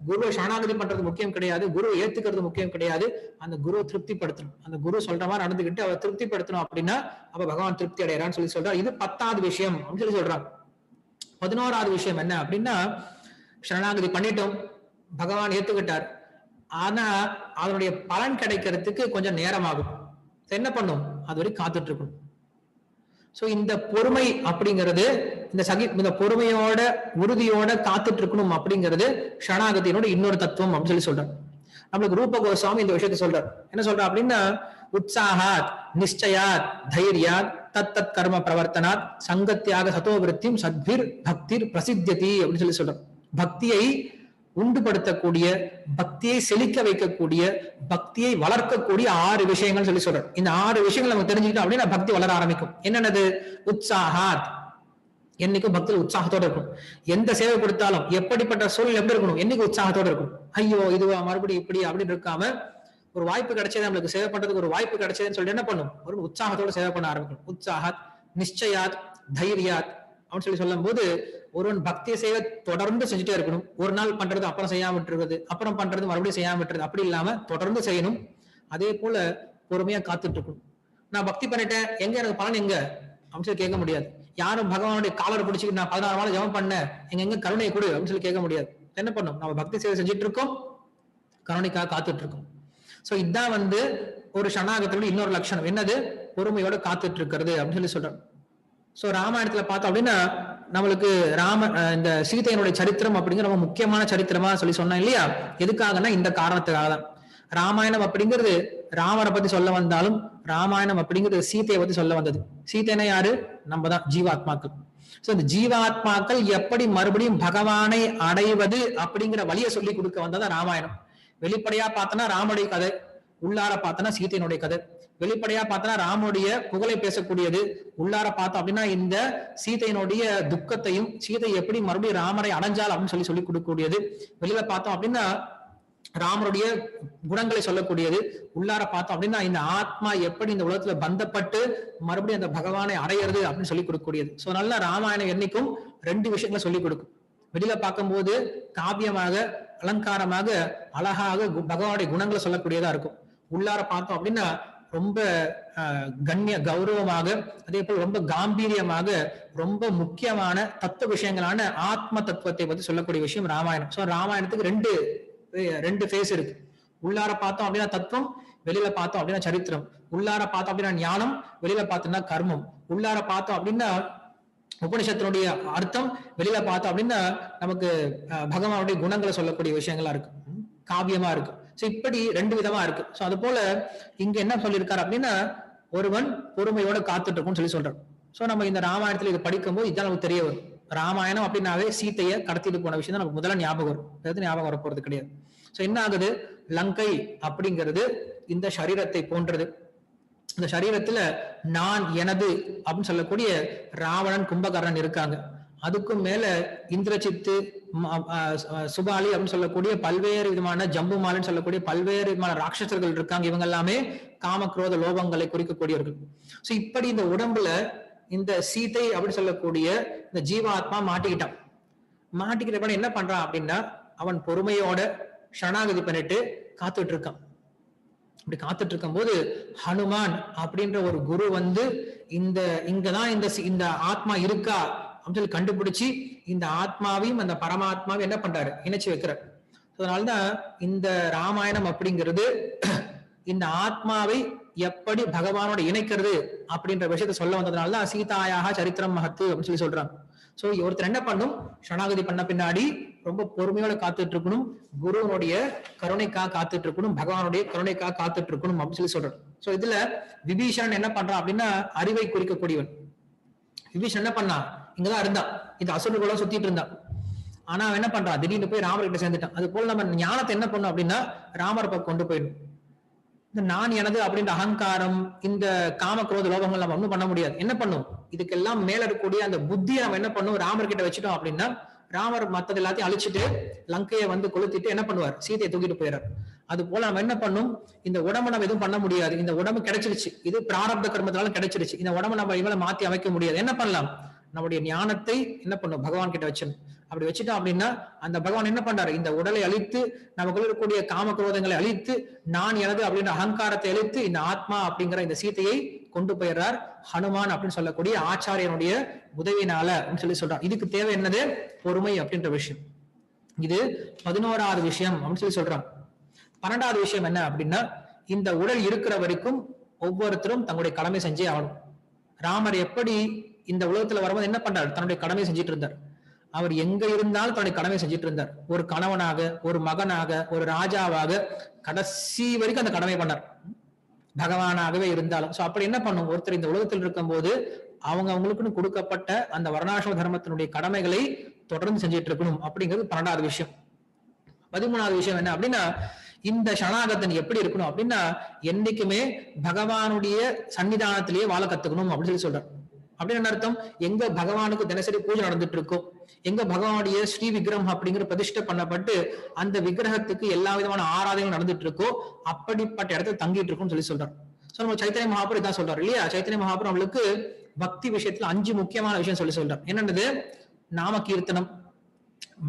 குருவை சரணாகதி பண்றது முக்கியம் கிடையாது, குருவை ஏத்துக்கிறது முக்கியம் கிடையாது, அந்த குருவை திருப்திப்படுத்தணும், அந்த குரு சொல்ற மாதிரி நடந்துகிட்டு அவர் திருப்திப்படுத்தணும் அப்படின்னா அப்ப பகவான் திருப்தி அடையறான்னு சொல்லி சொல்றாரு. இது 10வது விஷயம் அப்படின்னு சொல்லி சொல்றாங்க. 11வது விஷயம் என்ன அப்படின்னா சரணாகதி பண்ணிட்டோம், பகவான் ஏத்துக்கிட்டார், ஆனா அதனுடைய பலன் கிடைக்கிறதுக்கு கொஞ்சம் நேரம் ஆகும். என்ன பண்ணும், அது வரைக்கும் காத்துட்டு இருக்கணும். சோ இந்த பொறுமை அப்படிங்கிறது இந்த பொறுமையோட உறுதியோட காத்துட்டு இருக்கணும் அப்படிங்கிறது சரணாகதியினோட இன்னொரு தத்துவம் அப்படின்னு சொல்லி சொல்றாரு. நம்மளுக்கு ரூப கோஸ்வாமி இந்த விஷயத்த சொல்றாரு. என்ன சொல்ற அப்படின்னா உற்சாகாத் நிச்சயாத் தைரியாத் தத் கர்ம பிரவர்த்தனாத் சங்கத்தியாக சதோவிருத்தியும் சத்பிர் பக்திர் பிரசித்தியதி அப்படின்னு சொல்லி சொல்றார். பக்தியை உண்டுபடுத்தக்கூடிய, பக்தியை செழிக்க வைக்கக்கூடிய, பக்தியை வளர்க்கக்கூடிய 6 விஷயங்கள் சொல்லி சொல்றாரு. இந்த 6 விஷயங்கள் நம்ம தெரிஞ்சுக்கிட்டோம் அப்படின்னா பக்தி வளர ஆரம்பிக்கும். என்னென்னது, உற்சாகாத், என்னைக்கும் பக்தியில் உற்சாகத்தோட இருக்கும். எந்த சேவை கொடுத்தாலும் எப்படிப்பட்ட சூழல் எப்படி இருக்கணும், என்னைக்கு உற்சாகத்தோட இருக்கும். ஐயோ இதுவா மறுபடியும் இப்படி அப்படின்னு இருக்காம ஒரு வாய்ப்பு கிடைச்சது, நம்மளுக்கு சேவை பண்றதுக்கு ஒரு வாய்ப்பு கிடைச்சதுன்னு சொல்லிட்டு என்ன பண்ணும், ஒரு உற்சாகத்தோட சேவை பண்ண ஆரம்பிக்கும். உற்சாகாத் நிச்சயாத் தைரியாத் அப்படின்னு சொல்லி சொல்லும் போது ஒருவன் பக்திய சேவை தொடர்ந்து செஞ்சுட்டே இருக்கணும். ஒரு நாள் பண்றது அப்புறம் செய்யாம விட்டுருது, அப்புறம் பண்றது மறுபடியும் செய்யாம விட்டுறது, அப்படி இல்லாம தொடர்ந்து செய்யணும். அதே போல பொறுமையா காத்துட்டு இருக்கணும். நான் பக்தி பண்ணிட்டேன், எங்க எனக்கு பலன் எங்க அப்படின்னு சொல்லி கேட்க முடியாது. யாரும் பகவானுடைய காலர் பிடிச்சிட்டு நான் 16 நாள் ஜெபம் பண்ணேன், எங்க கருணை கொடு அப்படின்னு சொல்லி கேட்க முடியாது. என்ன பண்ணும், நம்ம பக்தி சேவை செஞ்சுட்டு இருக்கோம், கருணைக்காக காத்துட்டு இருக்கோம். சோ இதுதான் ஒரு சரணாகத்தோட இன்னொரு லட்சணம். என்னது, பொறுமையோட காத்துட்டு இருக்கிறது அப்படின்னு சொல்லி சொல்றோம். சோ ராமாயணத்துல பார்த்தோம் அப்படின்னா நம்மளுக்கு இந்த சீதையினுடைய சரித்திரம் அப்படிங்கிற ரொம்ப முக்கியமான சரித்திரமா சொன்னேன் இல்லையா? எதுக்காகனா இந்த காரணத்துக்காக தான். ராமாயணம் அப்படிங்கிறது ராமரை பத்தி சொல்ல வந்தாலும் ராமாயணம் அப்படிங்கிறது சீதையை பத்தி சொல்ல வந்தது. சீதைனா யாரு? நம்ம தான், ஜீவாத்மாக்கள். சோ இந்த ஜீவாத்மாக்கள் எப்படி மறுபடியும் பகவானை அடைவது அப்படிங்கிற வழியை சொல்லி கொடுக்க வந்ததா ராமாயணம். வெளிப்படையா பார்த்தோன்னா ராமனுடைய கதை, உள்ளார பார்த்தோன்னா சீதையினுடைய கதை. வெளிப்படையா பார்த்தோன்னா ராமனுடைய புகழை பேசக்கூடியது, உள்ளார பார்த்தோம் அப்படின்னா இந்த சீதையினுடைய துக்கத்தையும் சீதை எப்படி மறுபடியும் ராமரை அடைஞ்சால் அப்படின்னு சொல்லி கொடுக்கக்கூடியது. வெளியில பார்த்தோம் அப்படின்னா ராமருடைய குணங்களை சொல்லக்கூடியது. உள்ளார பார்த்தோம் அப்படின்னா இந்த ஆத்மா எப்படி இந்த உலகத்துல பந்தப்பட்டு மறுபடியும் அந்த பகவானை அடையிறது அப்படின்னு சொல்லி கொடுக்கக்கூடியது. சோ நல்ல ராமாயணம் என்னைக்கும் ரெண்டு விஷயங்களை சொல்லி கொடுக்கும். வெளியில பார்க்கும்போது காவியமாக அலங்காரமாக அழகாக பகவானுடைய குணங்களை சொல்லக்கூடியதா இருக்கும். உள்ளார பார்த்தோம் அப்படின்னா ரொம்ப கண்ணிய கௌரவமாக, அதே போல ரொம்ப காம்பீரியமாக, ரொம்ப முக்கியமான தத்துவ விஷயங்களான ஆத்ம தத்துவத்தை பத்தி சொல்லக்கூடிய விஷயம் ராமாயணம். சோ ராமாயணத்துக்கு ரெண்டு ஃபேஸ் இருக்கு. உள்ளார பார்த்தோம் அப்படின்னா தத்துவம், வெளியில பார்த்தோம் அப்படின்னா சரித்திரம். உள்ளார பார்த்தோம் அப்படின்னா ஞானம், வெளியில பார்த்தோம்னா கர்மம். உள்ளார பார்த்தோம் அப்படின்னா உபனிஷத்தினுடைய அர்த்தம், வெளியில பார்த்தோம் அப்படின்னா நமக்கு பகவானுடைய குணங்களை சொல்லக்கூடிய விஷயங்களா இருக்கு, காவியமா இருக்கு. சோ இப்படி ரெண்டு விதமா இருக்கு. சோ அது போல இங்க என்ன சொல்லியிருக்காரு அப்படின்னா ஒருவன் பொறுமையோட காத்துட்டு இருக்கும்னு சொல்றாரு. சோ நம்ம இந்த ராமாயணத்துல இதை படிக்கும்போது இதான் நமக்கு தெரிய வரும். ராமாயணம் அப்படின்னாவே சீத்தைய கடத்திட்டு போன விஷயம் தான் நமக்கு முதல்ல ஞாபகம் வரும். எது ஞாபகம் வர போறது கிடையாது. சோ என்ன ஆகுது, லங்கை அப்படிங்கிறது இந்த சரீரத்தை போன்றது. இந்த சரீரத்துல நான் எனது அப்படின்னு சொல்லக்கூடிய ராவணன் கும்பகர்ணன் இருக்காங்க. அதுக்கும் மேல இந்திரசித்து சுபாலி அப்படின்னு சொல்லக்கூடிய பல்வேறு விதமான ஜம்புமாலன்னு சொல்லக்கூடிய பல்வேறு விதமான ராட்சசர்கள் இருக்காங்க. இவங்க எல்லாமே காமக்ரோத லோபங்களை குறிக்கக்கூடியவர்கள். சோ இப்படி இந்த உடம்புல இந்த சீதை அப்படின்னு சொல்லக்கூடிய இந்த ஜீவாத்மா மாட்டிக்கிட்ட என்ன பண்றான் அப்படின்னா அவன் பொறுமையோட சரணாகதி பண்ணிட்டு காத்துட்டு இருக்கான். அப்படி காத்துட்டு இருக்கும் போது ஹனுமான் அப்படின்ற ஒரு குரு வந்து இங்கதான் இந்த ஆத்மா இருக்கா அப்படின்னு சொல்லி கண்டுபிடிச்சு இந்த ஆத்மாவையும் அந்த பரமாத்மாவையும் என்ன பண்றாரு, இணைச்சு வைக்கிறார். அதனாலதான் இந்த ராமாயணம் அப்படிங்கிறது இந்த ஆத்மாவை எப்படி பகவானோட இணைக்கிறது அப்படின்ற விஷயத்த சொல்ல வந்ததுனாலதான் சீதாயாக சரித்திரம் மகத்து அப்படின்னு சொல்லி சொல்றாங்க. சோ ஒருத்தர் என்ன பண்ணும், சரணாகதி பண்ண பின்னாடி ரொம்ப பொறுமையோட காத்துட்டு இருக்கணும், குருவனுடைய கருணைக்காக காத்துட்டு இருக்கணும், பகவானுடைய கருணைக்காக காத்துட்டு இருக்கணும் அப்படின்னு சொல்றாரு. சோ இதுல விபீஷணன் என்ன பண்றான் அப்படின்னா அறிவை குறிக்கக்கூடியவன். விபீஷன் என்ன பண்ணா, இங்கதான் இருந்தான், இந்த அசுரர்களோட சுத்திட்டு இருந்தான். ஆனா அவன் என்ன பண்றான், திடீர்னு போய் ராமர்கிட்ட சேர்ந்துட்டான். அது போல நம்ம ஞானத்தை என்ன பண்ணணும் அப்படின்னா ராமர் பக்கம் கொண்டு போயிடும். இந்த நான் எனது அப்படின்ற அகங்காரம், இந்த காமக்ரோத லோபங்கள் நம்ம ஒண்ணும் பண்ண முடியாது. என்ன பண்ணும், இதுக்கெல்லாம் மேல இருக்கக்கூடிய அந்த புத்தியை நம்ம என்ன பண்ணும், ராமர் கிட்ட வச்சுட்டோம் அப்படின்னா ராமர் மத்தது எல்லாத்தையும் அழிச்சிட்டு லங்கையை வந்து கொளுத்திட்டு என்ன பண்ணுவார், சீதையை தூக்கிட்டு போயிடார். அது போல நம்ம என்ன பண்ணும், இந்த உடம்பு நம்ம எதுவும் பண்ண முடியாது, இந்த உடம்பு கிடைச்சிருச்சு, இது பிராரப்த கர்மத்தால கிடைச்சிருச்சு, இந்த உடம்பு நம்ம இவளை மாத்தி அமைக்க முடியாது. என்ன பண்ணலாம், நம்முடைய ஞானத்தை என்ன பண்ணும் பகவான் கிட்ட வச்சிடணும். அப்படி வச்சுட்டோம் அப்படின்னா அந்த பகவான் என்ன பண்றாரு, இந்த உடலை அழித்து நமக்குள்ள இருக்கக்கூடிய காமக்ரோதங்களை அழித்து நான் எனது அப்படின்ற அகங்காரத்தை அழித்து இந்த ஆத்மா அப்படிங்கிற இந்த சீதையை கொண்டு போயிடுறார் ஹனுமான் அப்படின்னு சொல்லக்கூடிய ஆச்சாரியனுடைய உதவினால அப்படின்னு சொல்றார். இதுக்கு தேவை என்னது, பொறுமை அப்படின்ற விஷயம். இது 11வது விஷயம் அப்படின்னு சொல்றாங்க. 12வது விஷயம் என்ன அப்படின்னா இந்த உடல் இருக்கிற வரைக்கும் ஒவ்வொருத்தரும் தங்களுடைய கடமை செஞ்சே ஆகணும். ராமர் எப்படி இந்த உலகத்துல வரும்போது என்ன பண்றாரு, தன்னுடைய கடமை செஞ்சுட்டு இருந்தார். அவர் எங்க இருந்தாலும் தன்னுடைய கடமை செஞ்சுட்டு இருந்தார். ஒரு கணவனாக, ஒரு மகனாக, ஒரு ராஜாவாக கடைசி வரைக்கும் அந்த கடமை பண்ணார், பகவானாகவே இருந்தாலும். சோ அப்படி என்ன பண்ணும், ஒருத்தர் இந்த உலகத்தில் இருக்கும் போது அவங்களுக்குன்னு கொடுக்கப்பட்ட அந்த வர்ணாசிரம தர்மத்தினுடைய கடமைகளை தொடர்ந்து செஞ்சுட்டு இருக்கணும் அப்படிங்கிறது 12வது விஷயம். 13வது விஷயம் என்ன அப்படின்னா இந்த சரணாகத்தன் எப்படி இருக்கணும் அப்படின்னா என்னைக்குமே பகவானுடைய சன்னிதானத்திலேயே வாழ கத்துக்கணும் அப்படின்னு சொல்றார். அப்படின்னு என்ன அர்த்தம், எங்க பகவானுக்கு தினசரி பூஜை நடந்துட்டு இருக்கோ, எங்க பகவானுடைய ஸ்ரீ விக்கிரகம் அப்படிங்கிற பிரதிஷ்டை பண்ணப்பட்டு அந்த விக்கிரகத்துக்கு எல்லா விதமான ஆராதனைகள் நடந்துட்டு இருக்கோ அப்படிப்பட்ட இடத்துல தங்கிட்டு இருக்கும்னு சொல்லி சொல்றாரு. சோ நம்ம சைத்தன்ய மகாபுரம் இதான் சொல்றாரு இல்லையா. சைத்தன்ய மகாபுரம் நம்மளுக்கு பக்தி விஷயத்துல 5 முக்கியமான விஷயம் சொல்றார். என்னன்னது, நாம கீர்த்தனம்,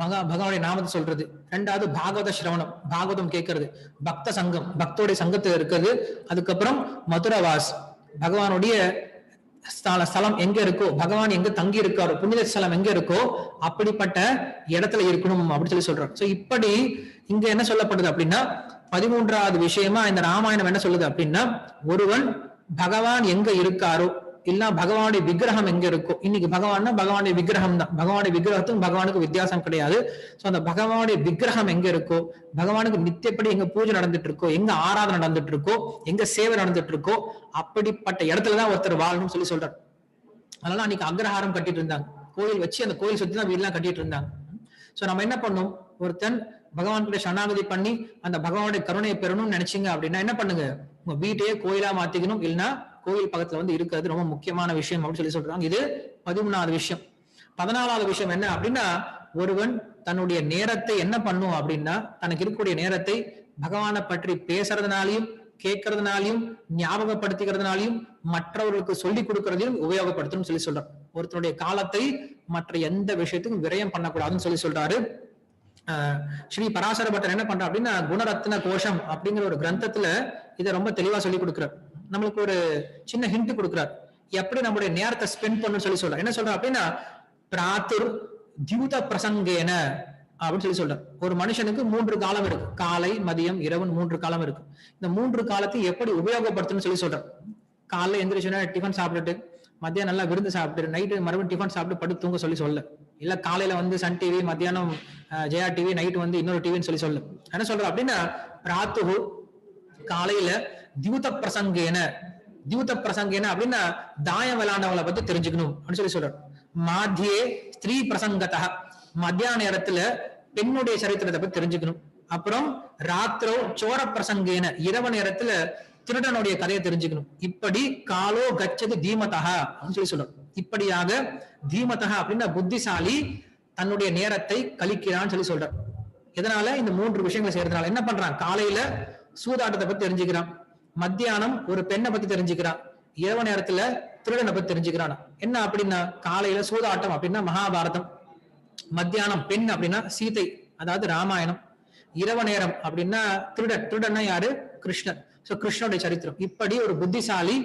பகவானுடைய நாமத்தை சொல்றது. 2வது பாகவத சிரவணம், பாகவதம் கேட்கறது. பக்த சங்கம், பக்தோடைய சங்கத்துல இருக்கிறது. அதுக்கப்புறம் மதுரவாஸ், பகவானுடைய ஸ்தலம் எங்க இருக்கோ, பகவான் எங்க தங்கி இருக்காரோ, புனித ஸ்தலம் எங்க இருக்கோ அப்படிப்பட்ட இடத்துல இருக்கணும் அப்படின்னு சொல்லி சொல்றாரு. சோ இப்படி இங்க என்ன சொல்லப்படுது அப்படின்னா 13வது விஷயமா இந்த ராமாயணம் என்ன சொல்லுது அப்படின்னா ஒருவன் பகவான் எங்க இருக்காரோ, இல்ல பகவானுடைய விக்கிரகம் எங்க இருக்கோ, இன்னைக்கு பகவான்னா பகவானுடைய விக்கிரகம் தான், பகவானுடைய விக்கிரகத்துக்கும் பகவானுக்கு வித்தியாசம் கிடையாது. சோ அந்த பகவானுடைய விக்கிரகம் எங்க இருக்கோ, பகவானுக்கு நித்தியப்படி எங்க பூஜை நடந்துட்டு இருக்கோ, எங்க ஆராதனை நடந்துட்டு இருக்கோ, எங்க சேவை நடந்துட்டு இருக்கோ, அப்படிப்பட்ட இடத்துலதான் ஒருத்தர் வாழணும்னு சொல்லி சொல்றார். அதனால அன்னைக்கு அக்ரஹாரம் கட்டிட்டு இருந்தாங்க, கோயில் வச்சு அந்த கோயில் சுத்தி தான் வீடுலாம் கட்டிட்டு இருந்தாங்க. சோ நம்ம என்ன பண்ணோம், ஒருத்தன் பகவான் கிட்ட சரணாகதி பண்ணி அந்த பகவானுடைய கருணையை பெறணும்னு நினைச்சீங்க அப்படின்னா என்ன பண்ணுங்க, உங்க வீட்டையே கோயிலா மாத்திக்கணும், இல்லைன்னா கோயில் பக்கத்துல வந்து இருக்கிறது ரொம்ப முக்கியமான விஷயம் அப்படின்னு சொல்லி சொல்றாங்க. இது 13வது விஷயம். 14வது விஷயம் என்ன அப்படின்னா, ஒருவன் தன்னுடைய நேரத்தை என்ன பண்ணும் அப்படின்னா, தனக்கு இருக்கக்கூடிய நேரத்தை பகவானை பற்றி பேசுறதுனாலையும் கேட்கறதுனாலையும் ஞாபகப்படுத்திக்கிறதுனாலையும் மற்றவர்களுக்கு சொல்லி கொடுக்கறதையும் உபயோகப்படுத்தணும்னு சொல்லி சொல்றார். ஒருத்தனுடைய காலத்தை மற்ற எந்த விஷயத்துக்கும் விரயம் பண்ணக்கூடாதுன்னு சொல்லி சொல்றாரு. ஸ்ரீ பராசர பட்டர் என்ன பண்ற அப்படின்னா, குணரத்ன கோஷம் அப்படிங்கிற ஒரு கிரந்தத்துல இதை ரொம்ப தெளிவா சொல்லி கொடுக்கிறார். நம்மளுக்கு ஒரு சின்ன ஹிண்ட் கொடுக்கிறார், எப்படி நம்மளுடைய நேரத்தை ஸ்பெண்ட் பண்ணு சொல்லி சொல்றார். என்ன சொல்ற அப்படின்னா, பிராத்துர் தியூத பிரசங்கேன அப்படின்னு சொல்லி சொல்றார். ஒரு மனுஷனுக்கு 3 காலம் இருக்கு, காலை மதியம் இரவு 3 காலம் இருக்கு. இந்த 3 காலத்தை எப்படி உபயோகப்படுத்தணும்னு சொல்லி சொல்றார். காலைல எந்திரிச்சுன்னா டிஃபன் சாப்பிட்டுட்டு, மத்தியானம் நல்லா விருந்து சாப்பிட்டு, நைட்டு மறுபடியும் டிஃபன் சாப்பிட்டு படுத்து தூங்க சொல்லி சொல்ல, இல்ல காலையில வந்து சன் டிவி, மத்தியானம் ஜெயா டிவி, நைட்டு வந்து இன்னொரு டிவின்னு சொல்லி சொல்ல. என்ன சொல்ற அப்படின்னா, பிராத்து காலையில தியூத பிரசங்கேன, தியூத பிரசங்கேன அப்படின்னா தாயம் விளையாண்டவங்களை பத்தி தெரிஞ்சுக்கணும் அப்படின்னு சொல்லி சொல்றாரு. மாத்தியே ஸ்திரீ பிரசங்கத்தா, மத்தியான நேரத்துல பெண்ணுடைய சரித்திரத்தை பத்தி தெரிஞ்சுக்கணும். அப்புறம் ராத்திரோ சோர பிரசங்கேன, இரவு நேரத்துல திருடனுடைய கதையை தெரிஞ்சுக்கணும். இப்படி காலோ கச்சது தீமதா அப்படின்னு சொல்லி சொல்றோம். இப்படியாக தீமதா அப்படின்னா புத்திசாலி தன்னுடைய நேரத்தை கழிக்கிறான்னு சொல்லி சொல்றார். இதனால இந்த 3 விஷயங்களை செய்யறதுனால என்ன பண்றான், காலையில சூதாட்டத்தை பத்தி தெரிஞ்சுக்கிறான், மத்தியானம் ஒரு பெண்ணை பத்தி தெரிஞ்சுக்கிறான், இரவு நேரத்துல திருடனை பத்தி தெரிஞ்சுக்கிறான். என்ன அப்படின்னா, காலையில சூதாட்டம் அப்படின்னா மகாபாரதம், மத்தியானம் பெண் அப்படின்னா சீதை அதாவது ராமாயணம், இரவு நேரம் அப்படின்னா திருடன்னா யாரு, கிருஷ்ணன். சோ கிருஷ்ணனுடைய சரித்திரம். இப்படி ஒரு புத்திசாலி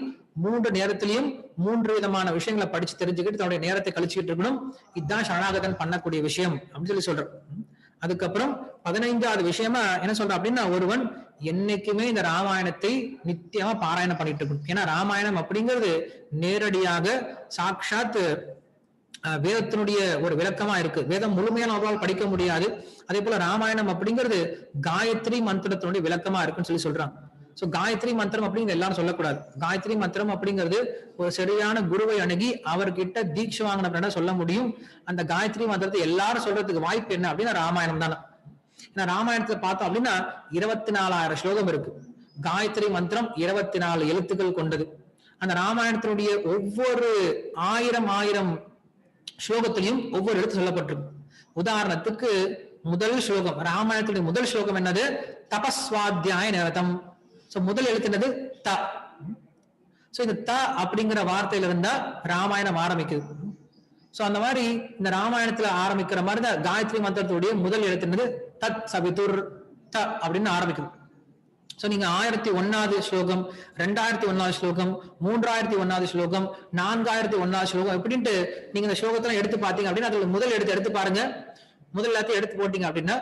3 நேரத்திலையும் 3 விதமான விஷயங்களை படிச்சு தெரிஞ்சுக்கிட்டு தன்னுடைய நேரத்தை கழிச்சுக்கிட்டு இருக்கணும். இதுதான் சரணாகதன் பண்ணக்கூடிய விஷயம் அப்படின்னு சொல்லி சொல்றோம். அதுக்கப்புறம் 15வது விஷயமா என்ன சொல்ற அப்படின்னா, ஒருவன் என்னைக்குமே இந்த ராமாயணத்தை நித்தியமா பாராயணம் பண்ணிட்டு இருக்கணும். ஏன்னா ராமாயணம் அப்படிங்கிறது நேரடியாக சாட்சாத் வேதத்தினுடைய ஒரு விளக்கமா இருக்கு. வேதம் முழுமையான அவரால் படிக்க முடியாது. அதே போல ராமாயணம் அப்படிங்கிறது காயத்ரி மந்திரத்தினுடைய விளக்கமா இருக்குன்னு சொல்லி சொல்றாங்க. சோ காயத்ரி மந்திரம் அப்படிங்கிற எல்லாரும் சொல்லக்கூடாது. காயத்ரி மந்திரம் அப்படிங்கிறது ஒரு சரியான குருவை அணுகி அவர்கிட்ட தீட்சை வாங்கின சொல்ல முடியும். அந்த காயத்ரி மந்திரத்தை எல்லாரும் சொல்றதுக்கு வாய்ப்பு என்ன அப்படின்னா ராமாயணம் தானே. ஏன்னா ராமாயணத்துல பார்த்தோம் அப்படின்னா 24,000 ஸ்லோகம் இருக்கு. காயத்ரி மந்திரம் 24 எழுத்துக்கள் கொண்டது. அந்த ராமாயணத்தினுடைய ஒவ்வொரு 1000 ஸ்லோகத்திலையும் ஒவ்வொரு எழுத்து சொல்லப்பட்டிருக்கு. உதாரணத்துக்கு முதல் ஸ்லோகம், ராமாயணத்துடைய முதல் ஸ்லோகம் என்னது, தபஸ்வாத்தியாய நிரதம். சோ முதல் எழுத்து என்னது, த. சோ இந்த த அப்படிங்கிற வார்த்தையில இருந்தா ராமாயணம் ஆரம்பிக்குது. சோ அந்த மாதிரி இந்த ராமாயணத்துல ஆரம்பிக்கிற மாதிரிதான் காயத்ரி மந்திரத்துடைய முதல் எழுத்து என்னது, தத் சவிதுர் த அப்படின்னு ஆரம்பிக்குது. சோ நீங்க 1001வது ஸ்லோகம், 2001வது ஸ்லோகம், 3001வது ஸ்லோகம், 4001வது ஸ்லோகம் எப்படின்ட்டு நீங்க இந்த ஸ்லோகத்தெல்லாம் எடுத்து பாத்தீங்க அப்படின்னா அதுல முதல் எடுத்து பாருங்க. முதல் எல்லாத்தையும் எடுத்து போட்டீங்க அப்படின்னா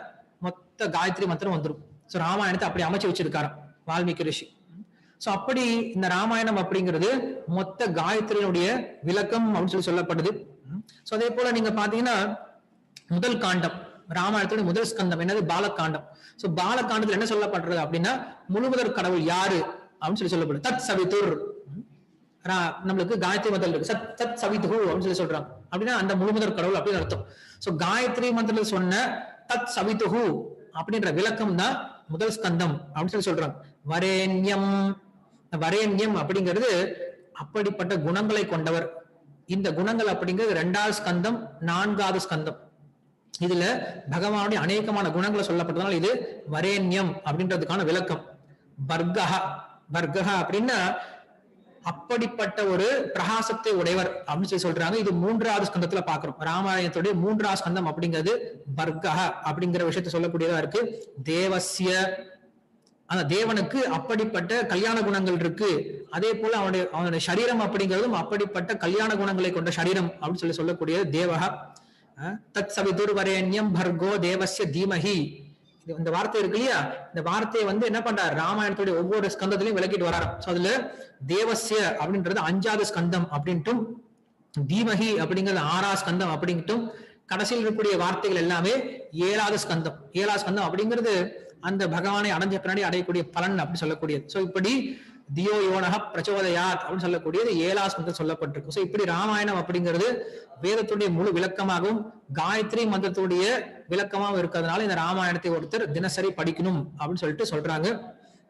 மொத்த காயத்ரி மந்திரம் வந்துடும். சோ ராமாயணத்தை அப்படி அமைச்சு வச்சிருக்காராம் வால்மீகி ரிஷி. சோ அப்படி இந்த ராமாயணம் அப்படிங்கிறது மொத்த காயத்ரியினுடைய விளக்கம் அப்படின்னு சொல்லி சொல்லப்படுது. சோ அதே போல நீங்க பாத்தீங்கன்னா முதல் காண்டம், ராமாயணத்துடைய முதல் ஸ்கந்தம் என்னது, பாலகாண்டம். சோ பாலகாண்டத்துல என்ன சொல்லப்படுறது அப்படின்னா, முழுமுதற் கடவுள் யாரு அப்படின்னு சொல்லி சொல்லப்படுது. தத் சவிதுர், நம்மளுக்கு காயத்ரி மந்திரம் இருக்கு, தத் சவிதுஹு அப்படின்னு சொல்லி சொல்றாங்க. அப்படின்னா அந்த முழுமுதற் கடவுள் அப்படின்னு அர்த்தம். சோ காயத்ரி மந்திரத்துல சொன்ன தத் சவிதுஹு அப்படின்ற விளக்கம் தான் முதல் ஸ்கந்தம் அப்படின்னு சொல்லி சொல்றாங்க. வரேண்யம், வரேண்யம் அப்படிங்கிறது அப்படிப்பட்ட குணங்களை கொண்டவர். இந்த குணங்கள் அப்படிங்கிறது 2வது ஸ்கந்தம், 4வது ஸ்கந்தம். இதுல பகவானுடைய அநேகமான குணங்களை சொல்லப்பட்டதுனால இது வரேண்யம் அப்படின்றதுக்கான விளக்கம். வர்க்கஹ, வர்க்கஹ அப்படின்னா அப்படிப்பட்ட ஒரு பிரகாசத்தை உடையவர் அப்படின்னு சொல்லி சொல்றாங்க. இது 3வது ஸ்கந்தத்துல பாக்குறோம். ராமாயணத்துடைய 3வது ஸ்கந்தம் அப்படிங்கிறது வர்க்கஹ அப்படிங்கிற விஷயத்த சொல்லக்கூடியதா இருக்கு. தேவஸ்ய, அந்த தேவனுக்கு அப்படிப்பட்ட கல்யாண குணங்கள் இருக்கு. அதே போல அவனுடைய சரீரம் அப்படிங்கிறதும் அப்படிப்பட்ட கல்யாண குணங்களை கொண்ட சரீரம் அப்படின்னு சொல்லக்கூடிய தேவஹ. தத் சவிதுர் வரேண்யம் பர்கோ தேவஸ்ய தீமஹி. இந்த வார்த்தை இருக்கு இல்லையா, இந்த வார்த்தையை வந்து என்ன பண்றாரு, ராமாயணத்துடைய ஒவ்வொரு ஸ்கந்தத்திலையும் விளக்கிட்டு வராராம். அதுல தேவசிய அப்படின்றது 5வது ஸ்கந்தம் அப்படின்ட்டும், தீமகி அப்படிங்கிறது 6வது ஸ்கந்தம் அப்படின்ட்டும், கடைசியில் இருக்கக்கூடிய வார்த்தைகள் எல்லாமே 7வது ஸ்கந்தம். 7வது ஸ்கந்தம் அப்படிங்கிறது அந்த பகவானை அடைஞ்ச பின்னாடி அடையக்கூடிய பலன் அப்படி சொல்லக்கூடியது. சோ இப்படி தியோ யோனக பிரச்சோதயாத் அப்படின்னு சொல்லக்கூடியது 7வது ஸ்கந்தம் சொல்லப்பட்டிருக்கு. சோ இப்படி ராமாயணம் அப்படிங்கிறது வேதத்துடைய முழு விளக்கமாகவும் காயத்ரி மந்திரத்துடைய விளக்கமாகவும் இருக்கிறதுனால இந்த ராமாயணத்தை ஒருத்தர் தினசரி படிக்கணும் அப்படின்னு சொல்லிட்டு சொல்றாங்க.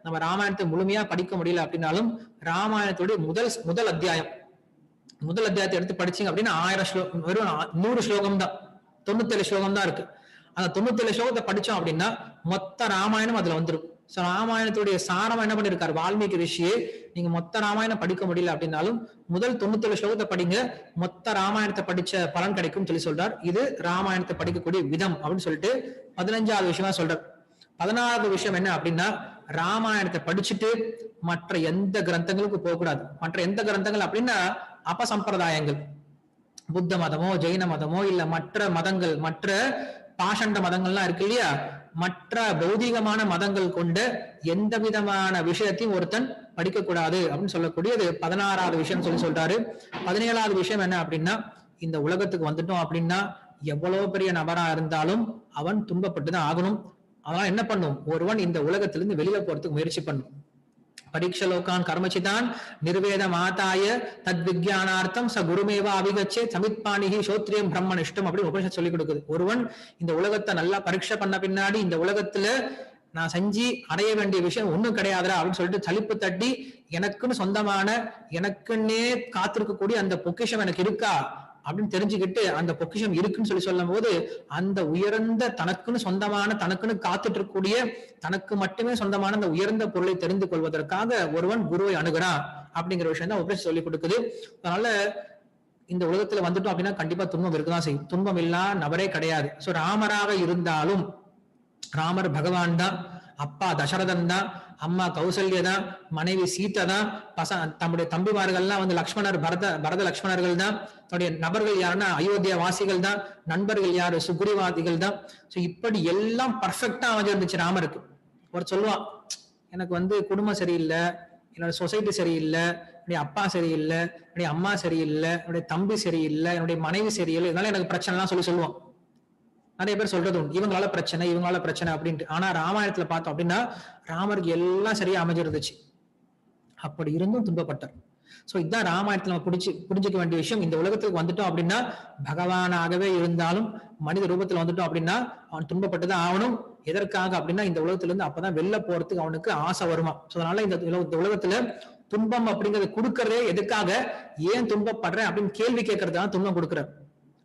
நம்ம ராமாயணத்தை முழுமையா படிக்க முடியல அப்படின்னாலும் ராமாயணத்துடைய முதல் அத்தியாயத்தை எடுத்து படிச்சீங்க அப்படின்னா 1000 ஸ்லோகம், வெறும் 100 ஸ்லோகம் தான், 97 ஸ்லோகம் தான் இருக்கு. அந்த 97 ஸ்லோகத்தை படிச்சோம் அப்படின்னா மொத்த ராமாயணம் அதுல வந்துடும். சோ ராமாயணத்துடைய சாரம் என்ன பண்ணிருக்காரு வால்மீகி ரிஷியே, நீங்க மொத்த ராமாயணம் படிக்க முடியல அப்படின்னாலும் முதல் 97 ஸ்லோகத்தை படிங்க, மொத்த ராமாயணத்தை படிச்ச பலன் கிடைக்கும் சொல்லி சொல்றார். இது ராமாயணத்தை படிக்கக்கூடிய விதம் அப்படின்னு சொல்லிட்டு 15வது விஷயமா சொல்றார். 16வது விஷயம் என்ன அப்படின்னா, ராமாயணத்தை படிச்சுட்டு மற்ற எந்த கிரந்தங்களுக்கு போகக்கூடாது. மற்ற எந்த கிரந்தங்கள் அப்படின்னா அபசம்பிரதாயங்கள், புத்த மதமோ ஜெயின மதமோ இல்ல மற்ற மதங்கள், மற்ற பாஷண்ட மதங்கள்லாம் இருக்கு இல்லையா, மற்ற பௌதிகமான மதங்கள் கொண்ட எந்த விதமான விஷயத்தையும் ஒருத்தன் படிக்க கூடாது அப்படின்னு சொல்லக்கூடியது 16வது விஷயம் சொல்லி சொல்றாரு. 17வது விஷயம் என்ன அப்படின்னா, இந்த உலகத்துக்கு வந்துட்டோம் அப்படின்னா எவ்வளவு பெரிய நபரா இருந்தாலும் அவன் துன்பப்பட்டுதான் ஆகணும். அதனால என்ன பண்ணும், ஒருவன் இந்த உலகத்திலிருந்து வெளியில போறதுக்கு முயற்சி பண்ணும். பரீட்சலோகான் கர்மச்சிதான் நிர்வேத மாதாய தத் விஜயானார்த்தம் ச குருமேவா அபிகச்சே சமித்பாணிகி சோத்ரியம் பிரம்மனிஷ்டம் அப்படின்னு உபனிஷத் சொல்லி கொடுக்குது. ஒருவன் இந்த உலகத்தை நல்லா பரீட்சை பண்ண பின்னாடி இந்த உலகத்துல நான் செஞ்சு அடைய வேண்டிய விஷயம் ஒண்ணும் கிடையாதுடா அப்படின்னு சொல்லிட்டு சலிப்பு தட்டி எனக்குன்னு சொந்தமான எனக்குன்னே காத்திருக்கக்கூடிய அந்த பொக்கிஷம் எனக்கு இருக்கா அப்படின்னு தெரிஞ்சுக்கிட்டு அந்த பொக்கிஷம் இருக்குன்னு சொல்லி சொல்லும் போது அந்த உயர்ந்த தனக்குன்னு சொந்தமான தனக்குன்னு காத்துட்டு இருக்கக்கூடிய தனக்கு மட்டுமே சொந்தமான அந்த உயர்ந்த பொருளை தெரிந்து கொள்வதற்காக ஒருவன் குருவை அணுகிறான் அப்படிங்கிற விஷயம் தான் உபனிஷத் சொல்லி கொடுக்குது. அதனால இந்த உலகத்துல வந்துட்டோம் அப்படின்னா கண்டிப்பா துன்பம் இருக்குதான் செய்யும். துன்பம் இல்லா நபரே கிடையாது. சோ ராமராக இருந்தாலும் ராமர் பகவான் தான், அப்பா தசரதன் தான், அம்மா கௌசல்யா தான், மனைவி சீதா தான், தம்முடைய தம்பிமார்கள்லாம் வந்து லக்ஷ்மணர் பரத லக்ஷ்மணர்கள் தான், தன்னுடைய நபர்கள் யாருன்னா அயோத்தியா வாசிகள் தான், நண்பர்கள் யாரு சுக்ரீவாதிகள் தான். சோ இப்படி எல்லாம் பர்ஃபெக்டா அமைஞ்சிருந்துச்சு ராமருக்கு. ஒரு சொல்லுவான், எனக்கு வந்து குடும்பம் சரியில்லை, என்னோட சொசைட்டி சரியில்லை, என்னுடைய அப்பா சரியில்லை, என்னுடைய அம்மா சரியில்லை, என்னுடைய தம்பி சரியில்லை, என்னுடைய மனைவி சரியில்லை, இதனால எனக்கு பிரச்சனை எல்லாம் சொல்லுவான். நிறைய பேர் சொல்றது உண்டு, இவங்களால பிரச்சனை அப்படின்ட்டு. ஆனா ராமாயணத்துல பார்த்தோம் அப்படின்னா ராமருக்கு எல்லாம் சரியா அமைஞ்சிருந்துச்சு, அப்படி இருந்தும் துன்பப்பட்டார். சோ இதுதான் ராமாயணத்துல நம்ம புரிஞ்சுக்க வேண்டிய விஷயம். இந்த உலகத்துக்கு வந்துட்டோம் அப்படின்னா பகவானாகவே இருந்தாலும் மனித ரூபத்துல வந்துட்டோம் அப்படின்னா அவன் துன்பப்பட்டுதான் ஆகணும். எதற்காக அப்படின்னா இந்த உலகத்துல இருந்து அப்பதான் வெளில போறதுக்கு அவனுக்கு ஆசை வருமா. சோ அதனால இந்த உலகத்துல துன்பம் அப்படிங்கறத கொடுக்கறதே எதுக்காக, ஏன் துன்பப்படுறேன் அப்படின்னு கேள்வி கேட்கறதுதான் துன்பம் கொடுக்குறார்.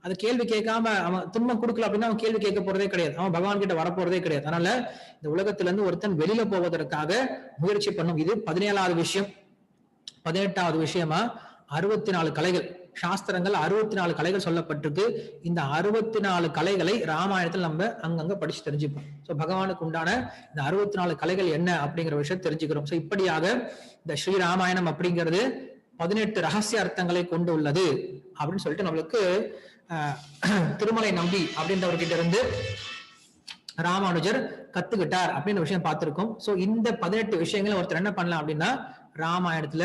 அது கேள்வி கேட்காம அவன் துன்பம் கொடுக்கல அப்படின்னா அவன் கேள்வி கேட்க போறதே கிடையாது, அவன் பகவான் கிட்ட வரப்போறதே கிடையாது. அதனால இந்த உலகத்துல இருந்து ஒருத்தன் வெளியில போவதற்காக முயற்சி பண்ணும். இது 17வது விஷயம். 18வது விஷயமா 64 கலைகள், சாஸ்திரங்கள் 64 கலைகள் சொல்லப்பட்டிருக்கு. இந்த 64 கலைகளை ராமாயணத்தில் நம்ம அங்கங்க படிச்சு தெரிஞ்சுப்போம். சோ பகவானுக்கு உண்டான இந்த 64 கலைகள் என்ன அப்படிங்கிற விஷயம் தெரிஞ்சுக்கிறோம். சோ இப்படியாக இந்த ஸ்ரீ ராமாயணம் அப்படிங்கிறது 18 ரகசிய அர்த்தங்களை கொண்டு உள்ளது அப்படின்னு சொல்லிட்டு நம்மளுக்கு திருமலை நம்பி அப்படின்றவர்கிட்ட இருந்து ராமானுஜர் கத்துக்கிட்டார் அப்படின்னு விஷயம் பார்த்திருக்கோம். சோ இந்த 18 விஷயங்களை ஒருத்தர் என்ன பண்ணலாம் அப்படின்னா ராமாயணத்துல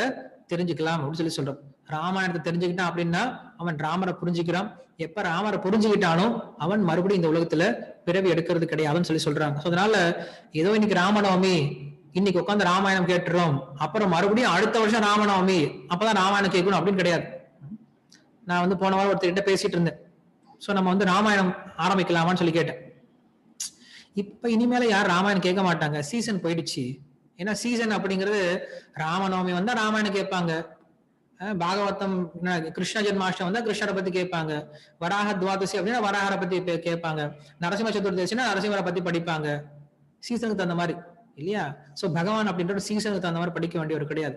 தெரிஞ்சுக்கலாம் அப்படின்னு சொல்றோம். ராமாயணத்தை தெரிஞ்சுக்கிட்டான் அப்படின்னா அவன் ராமரை புரிஞ்சுக்கிறான். எப்ப ராமரை புரிஞ்சுக்கிட்டானோ அவன் மறுபடியும் இந்த உலகத்துல பிறவி எடுக்கிறது கிடையாதுன்னு சொல்றாங்க. சோ அதனால ஏதோ இன்னைக்கு ராமநவமி, இன்னைக்கு உட்காந்து ராமாயணம் கேட்டுறோம், அப்புறம் மறுபடியும் அடுத்த வருஷம் ராமநவமி அப்பதான் ராமாயணம் கேட்கணும் அப்படின்னு கிடையாது. நான் வந்து போன வாரம் ஒருத்தர்கிட்ட பேசிட்டு இருந்தேன். சோ நம்ம வந்து ராமாயணம் ஆரம்பிக்கலாமான்னு சொல்லி கேட்டேன். இப்ப இனிமேல யார் ராமாயணம் கேட்க மாட்டாங்க, சீசன் போயிடுச்சு. ஏன்னா சீசன் அப்படிங்கிறது ராமநவமி வந்தா ராமாயணம் கேட்பாங்க, பாகவதம் கிருஷ்ண ஜென்மாஷ்டமி வந்தா கிருஷ்ணரை பத்தி கேட்பாங்க, வராக துவாதசி அப்படின்னா வராகரை பத்தி கேட்பாங்க, நரசிம்ம சதுர்தசினா நரசிம்மரை பத்தி படிப்பாங்க. சீசனுக்கு தகுந்த மாதிரி இல்லையா. சோ பகவான் அப்படின்ற சீசனுக்கு தகுந்த மாதிரி படிக்க வேண்டியவர் கிடையாது.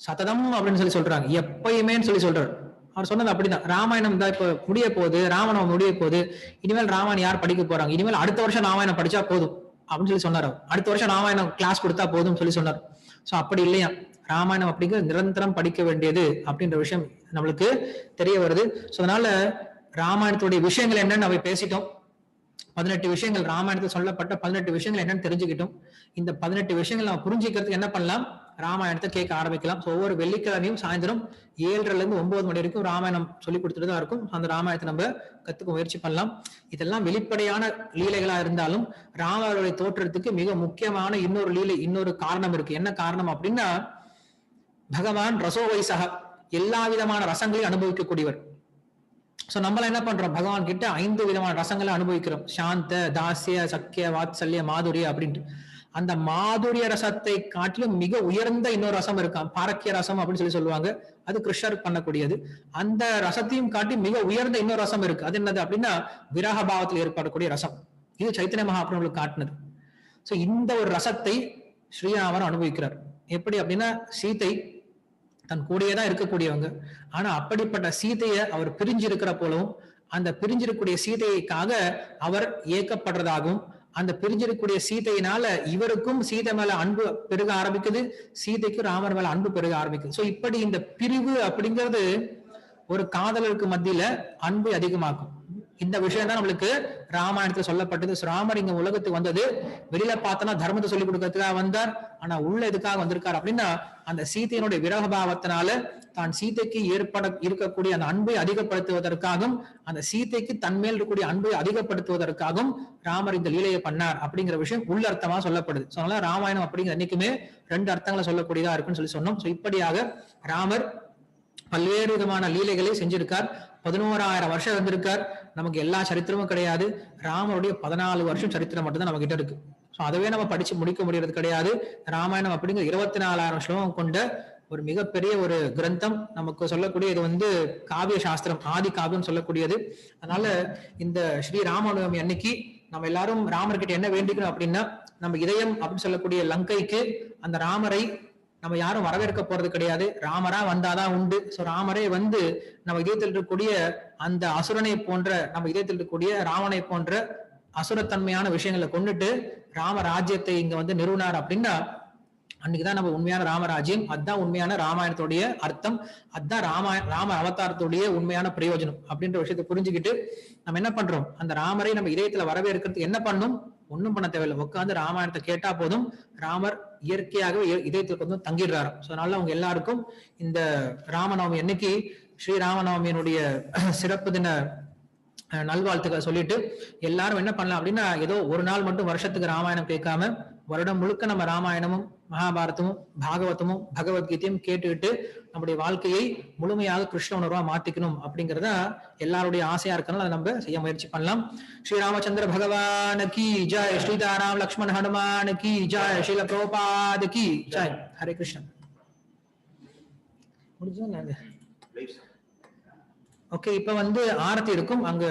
சததம் அப்படின்னு சொல்றாங்க, எப்பயுமே சொல்றாரு. அவர் சொன்னது அப்படிதான். ராமாயணம் தான் இப்ப முடிய போகுது, ராமாயணம் முடிய போகுது, இனிமேல் ராமாயணம் யார் படிக்க போறாங்க, இனிமேல் அடுத்த வருஷம் ராமாயணம் படிச்சா போதும் அப்படின்னு சொன்னார். அடுத்த வருஷம் ராமாயணம் கிளாஸ் கொடுத்தா போதும் சொன்னார். சோ அப்படி இல்லையா, ராமாயணம் அப்படிங்கிறது நிரந்தரம் படிக்க வேண்டியது அப்படின்ற விஷயம் நம்மளுக்கு தெரிய வருது. சோ அதனால ராமாயணத்துடைய விஷயங்கள் என்னன்னு நம்ம பேசிட்டோம். 18 விஷயங்கள் ராமாயணத்தில் சொல்லப்பட்ட 18 விஷயங்கள் என்னன்னு தெரிஞ்சுக்கிட்டோம். இந்த 18 விஷயங்கள் நம்ம புரிஞ்சுக்கிறதுக்கு என்ன பண்ணலாம், ராமாயணத்தை கேட்க ஆரம்பிக்கலாம். ஒவ்வொரு வெள்ளிக்கிழமையும் சாயந்தரம் 7:30 இருந்து 9 மணி வரைக்கும் ராமாயணம் சொல்லி கொடுத்துட்டு தான் இருக்கும். அந்த ராமாயணத்தை நம்ம கத்துக்க முயற்சி பண்ணலாம். இதெல்லாம் வெளிப்படையான லீலைகளா இருந்தாலும் ராமருடைய தோற்றத்துக்கு மிக முக்கியமான இன்னொரு லீலை, இன்னொரு காரணம் இருக்கு. என்ன காரணம் அப்படின்னா, பகவான் ரசோவைசக, எல்லா விதமான ரசங்களையும் அனுபவிக்கக்கூடியவர். சோ நம்மள என்ன பண்றோம், பகவான் கிட்ட 5 விதமான ரசங்களை அனுபவிக்கிறோம். சாந்த, தாசிய, சக்கிய, வாத்சல்ய, மாதுரிய அப்படின்ட்டு. அந்த மாதுரிய ரசத்தை காட்டிலும் மிக உயர்ந்த இன்னொரு ரசம் இருக்கான், பாரக்கிய ரசம் அப்படின்னு சொல்லுவாங்க. அது கிருஷ்ணர் பண்ணக்கூடியது. அந்த ரசத்தையும் காட்டி மிக உயர்ந்த இன்னொரு ரசம் இருக்கு. அது என்னது அப்படின்னா, விரக பாவத்தில் ஏற்படக்கூடிய ரசம். இது சைத்தன்ய மகாபிரபுவுக்கு காட்டினது. சோ இந்த ஒரு ரசத்தை ஸ்ரீராமர் அனுபவிக்கிறார். எப்படி அப்படின்னா, சீதை தன் கூடயேதான் இருக்கக்கூடியவங்க. ஆனா அப்படிப்பட்ட சீதையை அவர் பிரிஞ்சிருக்கிற போலவும், அந்த பிரிஞ்சிருக்கக்கூடிய சீதைக்காக அவர் ஏக்கப்படுறதாகவும், அந்த பிரிஞ்சிருக்கக்கூடிய சீதையினால இவருக்கும் சீதை மேல அன்பு பெருக ஆரம்பிக்குது, சீதைக்கும் ராமர் மேல அன்பு பெருக ஆரம்பிக்குது. சோ இப்படி இந்த பிரிவு அப்படிங்கிறது ஒரு காதலருக்கு மத்தியில அன்பை அதிகமாக்கும். இந்த விஷயம் தான் நம்மளுக்கு ராமாயணத்துல சொல்லப்பட்டது. ராமர் இங்க உலகத்துக்கு வந்தது வெளியில பார்த்தோன்னா தர்மத்தை சொல்லிக் கொடுக்கறதுக்காக வந்தார். ஆனா உள்ள எதுக்காக வந்திருக்காரு அப்படின்னா, அந்த சீதையினுடைய விரகபாவத்தினால தான் சீதைக்கு ஏற்பட இருக்கக்கூடிய அந்த அன்பை அதிகப்படுத்துவதற்காகவும், அந்த சீதைக்கு தன்மேல் இருக்கக்கூடிய அன்பை அதிகப்படுத்துவதற்காகவும் ராமர் இந்த லீலையை பண்ணார் அப்படிங்கிற விஷயம் உள்ளர்த்தமா சொல்லப்படுது. அதனால ராமாயணம் அப்படிங்கிற அன்னைக்குமே 2 அர்த்தங்களை சொல்லக்கூடியதா இருக்குன்னு சொல்லி சொன்னோம். இப்படியாக ராமர் பல்வேறு விதமான லீலைகளை செஞ்சிருக்கார். 11,000 வருஷம் இருந்திருக்கார். நமக்கு எல்லா சரித்திரமும் கிடையாது. ராமருடைய 14 வருஷம் சரித்திரம் மட்டும்தான் நம்ம கிட்ட இருக்கு. சோ அதவே நம்ம படிச்சு முடிக்க முடியறது கிடையாது. ராமாயணம் அப்படிங்கிற 24,000 ஸ்லோகம் கொண்ட ஒரு மிகப்பெரிய ஒரு கிரந்தம். நமக்கு சொல்லக்கூடிய இது காவிய சாஸ்திரம், ஆதி காவியம் சொல்லக்கூடியது. அதனால இந்த ஸ்ரீ ராமநவமி அன்னைக்கு நம்ம எல்லாரும் ராமர்கிட்ட என்ன வேண்டிக்கணும் அப்படின்னா, நம்ம இதயம் அப்படின்னு சொல்லக்கூடிய லங்கைக்கு அந்த ராமரை நம்ம யாரும் வரவேற்க போறது கிடையாது. ராமரா வந்தாதான் உண்டு. சோ ராமரே வந்து நம்ம இதயத்தில் இருக்கக்கூடிய அந்த அசுரனை போன்ற, நம்ம இதயத்தில் இருக்கக்கூடிய ராவனை போன்ற அசுரத்தன்மையான விஷயங்களை கொண்டுட்டு ராமராஜ்யத்தை இங்க நிறுவனார் அப்படின்னா, அன்னைக்குதான் நம்ம உண்மையான ராமராஜ்யம். அதுதான் உண்மையான ராமாயணத்துடைய அர்த்தம். அதுதான் ராம அவதாரத்துடைய உண்மையான பிரயோஜனம் அப்படின்ற விஷயத்தை புரிஞ்சுக்கிட்டு நம்ம என்ன பண்றோம், அந்த ராமரை நம்ம இதயத்துல வரவேற்கிறதுக்கு என்ன பண்ணும், ஒண்ணும் பண்ண தேவையில்லை. உட்காந்து ராமாயணத்தை கேட்டா போதும், ராமர் இயற்கையாகவே இதயத்துக்கு தங்கிடுறாரு. சோ அதனால அவங்க எல்லாருக்கும் இந்த ராமநவமி அன்னைக்கு ஸ்ரீ ராமநவமியினுடைய சிறப்பு தின நல்வாழ்த்துக்களை சொல்லிட்டு எல்லாரும் என்ன பண்ணலாம் அப்படின்னா, ஏதோ ஒரு நாள் மட்டும் வருஷத்துக்கு ராமாயணம் கேட்காம வருடம் முழுக்க நம்ம ராமாயணமும் மகாபாரதமும் பாகவதமும் பகவத்கீதையும் கேட்டுக்கிட்டு நம்முடைய வாழ்க்கையை முழுமையாக கிருஷ்ண உணர்வா மாத்திக்கணும் அப்படிங்கறத எல்லாருடைய ஆசையா இருக்கனால அதை நம்ம செய்ய முயற்சி பண்ணலாம். ஸ்ரீ ராமச்சந்திர பகவான் கி ஜெய், ஸ்ரீதாராம் லக்ஷ்மண் ஹனுமான் கி ஜெய், ஸ்ரீல பிரபுபாத் கி ஜெய். ஹரே கிருஷ்ணன். ஓகே, இப்ப ஆரத்தி இருக்கும். அங்க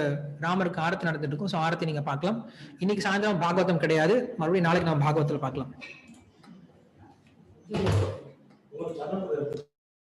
ராமருக்கு ஆரத்தி நடந்துட்டு இருக்கும். சோ ஆரத்தி நீங்க பார்க்கலாம். இன்னைக்கு சாயந்தரம் பாகவதம் கிடையாது, மறுபடியும் நாளைக்கு நம்ம பாகவத்துல பார்க்கலாம்.